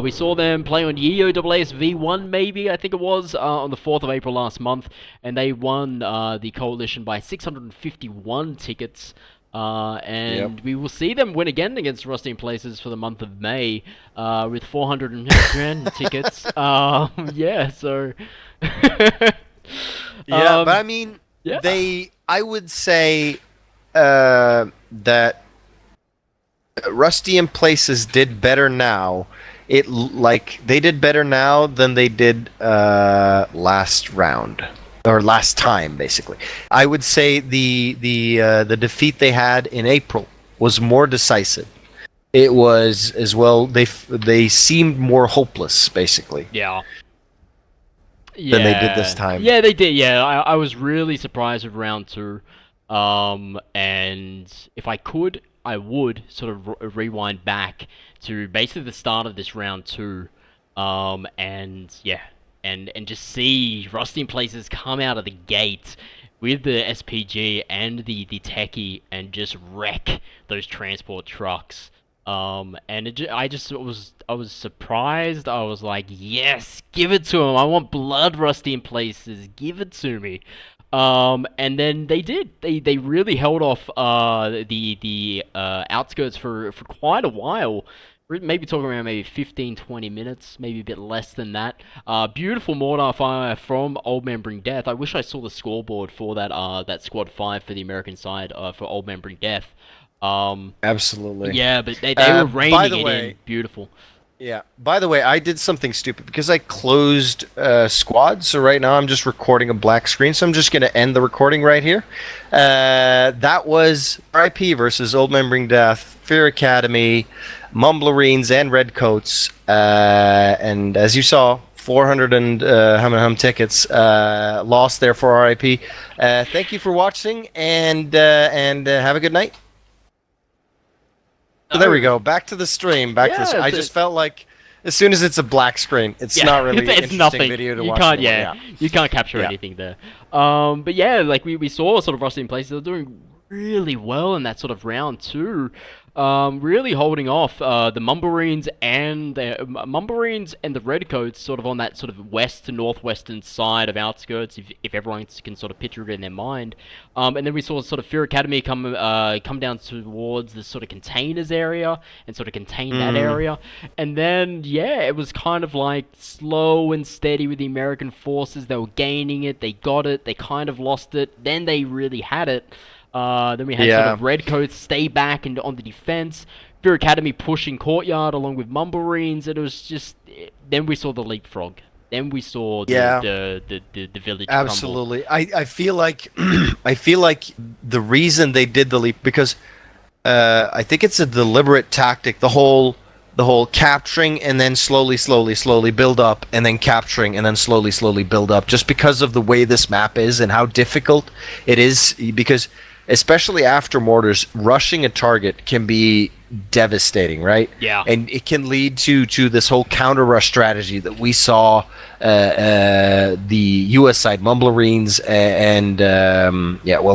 We saw them play on YEOAAS V1, maybe, I think it was, on the 4th of April last month, and they won the Coalition by 651 tickets. And we will see them win again against Rusty in Places for the month of May, with 410 tickets. Yeah, so... Yeah, but I mean, yeah. I would say that Rusty in Places did better now. They did better now than they did last round. Or last time, basically. I would say the defeat they had in April was more decisive. It was as well. They seemed more hopeless, basically. Yeah. Than they did this time. Yeah, they did. Yeah, I was really surprised with round 2. And if I could, I would sort of rewind back to basically the start of this round 2. And yeah. And just see Rusty in Places come out of the gate with the SPG and the Techie and just wreck those transport trucks. And I was surprised. I was like, yes, give it to him. I want blood, Rusty in Places. Give it to me. And then they did. They really held off the outskirts for quite a while. Maybe talking around maybe 15-20 minutes, maybe a bit less than that. Beautiful mortar fire from Old Man Bring Death. I wish I saw the scoreboard for that squad 5 for the American side for Old Man Bring Death. Absolutely. Yeah, but they were raining in. Beautiful. Yeah. By the way, I did something stupid because I closed squad. So right now I'm just recording a black screen. So I'm just going to end the recording right here. That was RIP versus Old Man Bring Death, Fear Academy, Mumblerines, and Redcoats. And as you saw, 400 and hum tickets lost there for RIP. Thank you for watching, and have a good night. So there we go. Back to the stream. I just felt like as soon as it's a black screen, it's not really it's interesting nothing. video to you watch. Can't, you can't capture anything there. But yeah, like we saw sort of Rusty in Places. They're doing really well in that sort of round 2. Really holding off the Mumbarines and the Redcoats sort of on that sort of west to northwestern side of outskirts, if everyone can sort of picture it in their mind. And then we saw sort of Fear Academy come down towards the sort of containers area and sort of contain that area. And then yeah, it was kind of like slow and steady with the American forces. They were gaining it, they got it, they kind of lost it, then they really had it. Then we had sort of Redcoats stay back and on the defense. Fear Academy pushing courtyard along with Mumblerines. And it was just. Then we saw the leapfrog. Then we saw the village. Absolutely, I feel like the reason they did the leap because I think it's a deliberate tactic. The whole capturing and then slowly build up and then capturing and then slowly build up. Just because of the way this map is and how difficult it is, because especially after mortars, rushing a target can be devastating, right? Yeah. And it can lead to this whole counter rush strategy that we saw the U.S. side Mumblerines and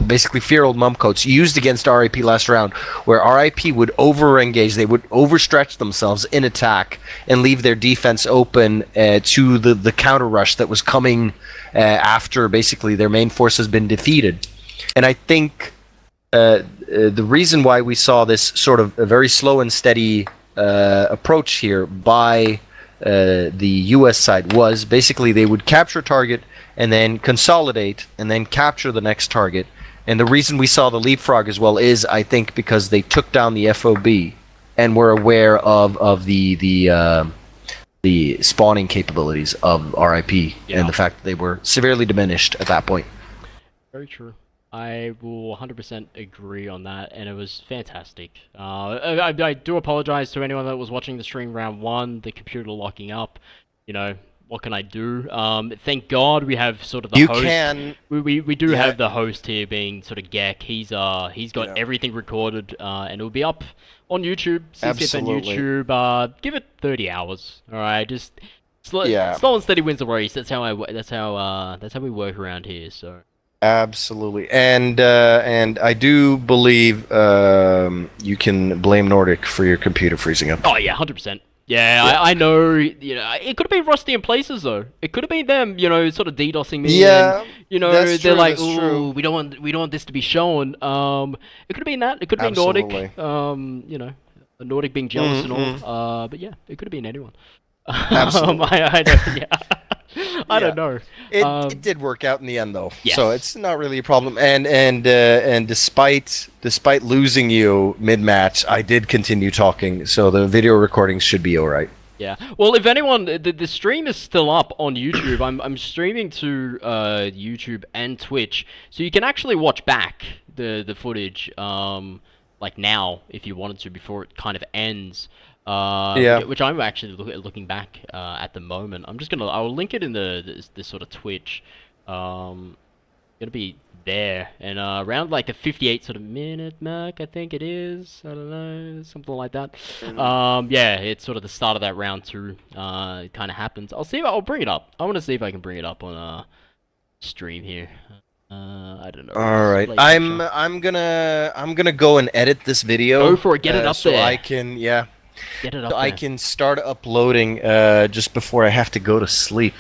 basically Fear Old Mumcoats used against RIP last round, where RIP would over-engage, they would overstretch themselves in attack and leave their defense open to the counter rush that was coming after basically their main force has been defeated. And I think the reason why we saw this sort of a very slow and steady approach here by the U.S. side was basically they would capture a target and then consolidate and then capture the next target. And the reason we saw the leapfrog as well is, I think, because they took down the FOB and were aware of the spawning capabilities of RIP and the fact that they were severely diminished at that point. Very true. I will 100% agree on that, and it was fantastic. I do apologize to anyone that was watching the stream round 1, the computer locking up. You know, what can I do? Thank God we have sort of the host. We do have the host here being sort of Gek. He's got everything recorded, and it will be up on YouTube, CCFN YouTube. Give it 30 hours. All right, just slow and steady wins the race. That's how we work around here. So. Absolutely, and I do believe you can blame Nordic for your computer freezing up. Oh yeah, 100%. Yeah, I know. You know, it could have been rusty in places though. It could have been them, you know, sort of DDoSing me. Yeah, and, you know, that's they're true, like, that's true. "Ooh, we don't want this to be shown." It could have been that. It could have been Nordic. Absolutely. You know, Nordic being jealous and Mhm, all. But yeah, it could have been anyone. Absolutely. I don't, yeah. I don't know. It did work out in the end, though, Yes. so it's not really a problem. And despite losing you mid match, I did continue talking, so the video recordings should be all right. Yeah. Well, if anyone, the stream is still up on YouTube. I'm streaming to YouTube and Twitch, so you can actually watch back the footage. Like now, if you wanted to, before it kind of ends. Yeah. Which I'm actually looking back at the moment. I'll link it in the sort of Twitch. Gonna be there, and around like the 58 sort of minute mark, I think it is. I don't know, something like that. Yeah, it's sort of the start of that round 2. It kind of happens. I'll bring it up. I want to see if I can bring it up on stream here. I don't know. All right, Late I'm gonna go and edit this video. Go for it, get it up so there. I can Get it up so there. I can start uploading just before I have to go to sleep.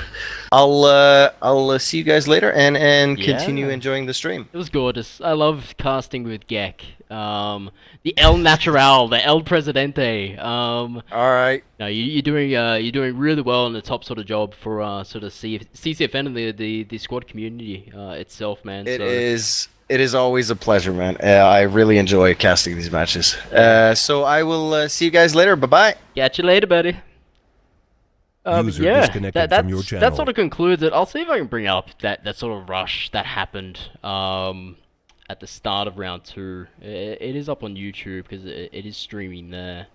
I'll see you guys later and continue Yeah. enjoying the stream. It was gorgeous. I love casting with Gek. The El Natural, the El Presidente. All right. No, you're doing really well in the top sort of job for sort of CCFN and the squad community itself, man. It is always a pleasure, man. I really enjoy casting these matches. So I will see you guys later. Bye bye. Catch you later, buddy. User Yeah, disconnected from your that channel. sort of concludes it. I'll see if I can bring up that sort of rush that happened at the start of round 2. It is up on YouTube because it is streaming there.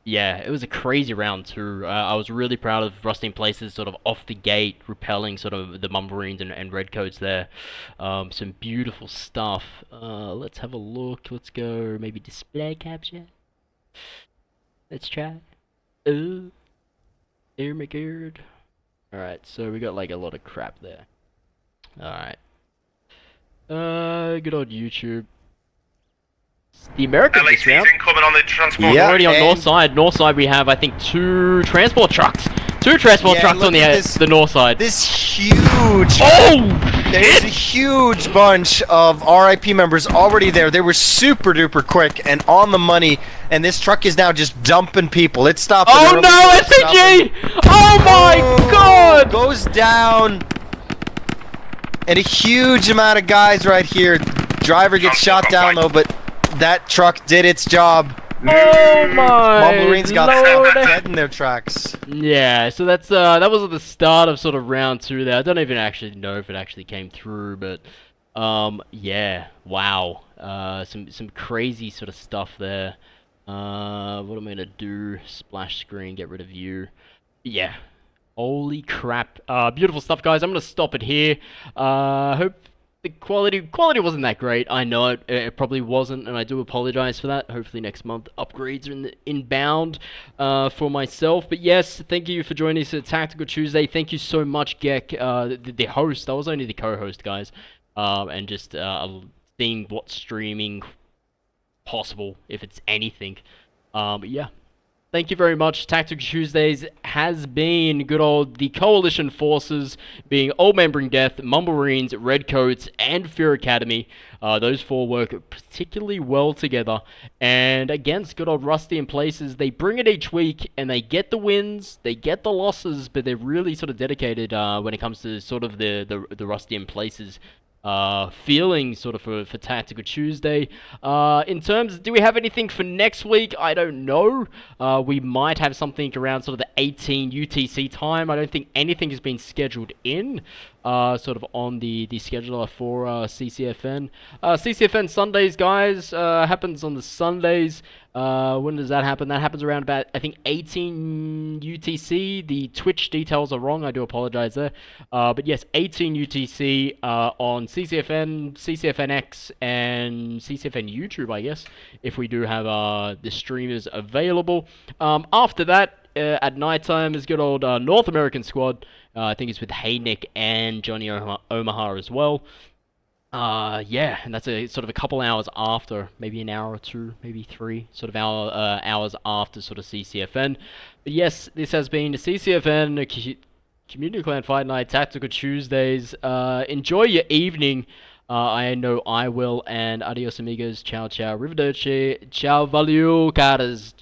Yeah, it was a crazy round 2. I was really proud of Rusty in Places sort of off the gate, repelling sort of the Marines and Redcoats there. Some beautiful stuff. Let's have a look. Let's go maybe display capture. Let's try. Oh, there my god. Alright, so we got like a lot of crap there. Alright. Good old YouTube. The Americans this LAC's round. incoming on the transport. Yeah. Already on and- north side. North side we have I think 2 transport trucks. 2 transport Yeah, trucks look on at this- the north side. This huge. Oh! There's a huge bunch of RIP members already there. They were super duper quick and on the money, and this truck is now just dumping people. It stopped. Oh early, no, it stopped SPG! Oh my god! Goes down, and a huge amount of guys right here. Driver gets shot down though, but that truck did its job. Oh my Marines got lord! dead in their tracks. Yeah, so that's that was at the start of sort of round 2 there. I don't even actually know if it actually came through, but yeah, wow. Some crazy sort of stuff there. What am I gonna do? Splash screen, get rid of you. Yeah. Holy crap. Beautiful stuff, guys. I'm gonna stop it here. Hope the quality wasn't that great. I know it probably wasn't, and I do apologize for that. Hopefully next month upgrades are inbound for myself. But yes, thank you for joining us at Tactical Tuesday. Thank you so much, Gek, the host. I was only the co-host, guys, and just seeing what's streaming possible, if it's anything. But yeah. Thank you very much. Tactical Tuesdays has been good old the Coalition forces, being Old Man Bring Death, Mumble Marines, Redcoats, and Fear Academy. Those 4 work particularly well together. And against good old Rusty in Places, they bring it each week, and they get the wins, they get the losses, but they're really sort of dedicated when it comes to sort of the Rusty in Places feeling sort of for Tactical Tuesday. In terms, do we have anything for next week? I don't know. We might have something around sort of the 18 UTC time. I don't think anything has been scheduled in, sort of on the scheduler for CCFN. CCFN Sundays, guys, happens on the Sundays. When does that happen? That happens around about, I think, 18 UTC. The Twitch details are wrong. I do apologize there. But yes, 18 UTC on CCFN, CCFNX, and CCFN YouTube, I guess, if we do have the streamers available. After that, at nighttime is good old North American squad. I think it's with Hey Nick and Johnny Omaha as well. Yeah, and that's a sort of a couple hours after, maybe an hour or two, maybe 3 sort of hours after sort of CCFN. But yes, this has been the CCFN Community Clan Fight Night Tactical Tuesdays. Enjoy your evening. I know I will, and adios amigos, ciao ciao, arrivederci, ciao valeu, caras.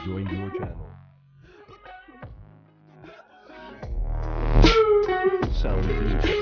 Join your channel. Sound finished.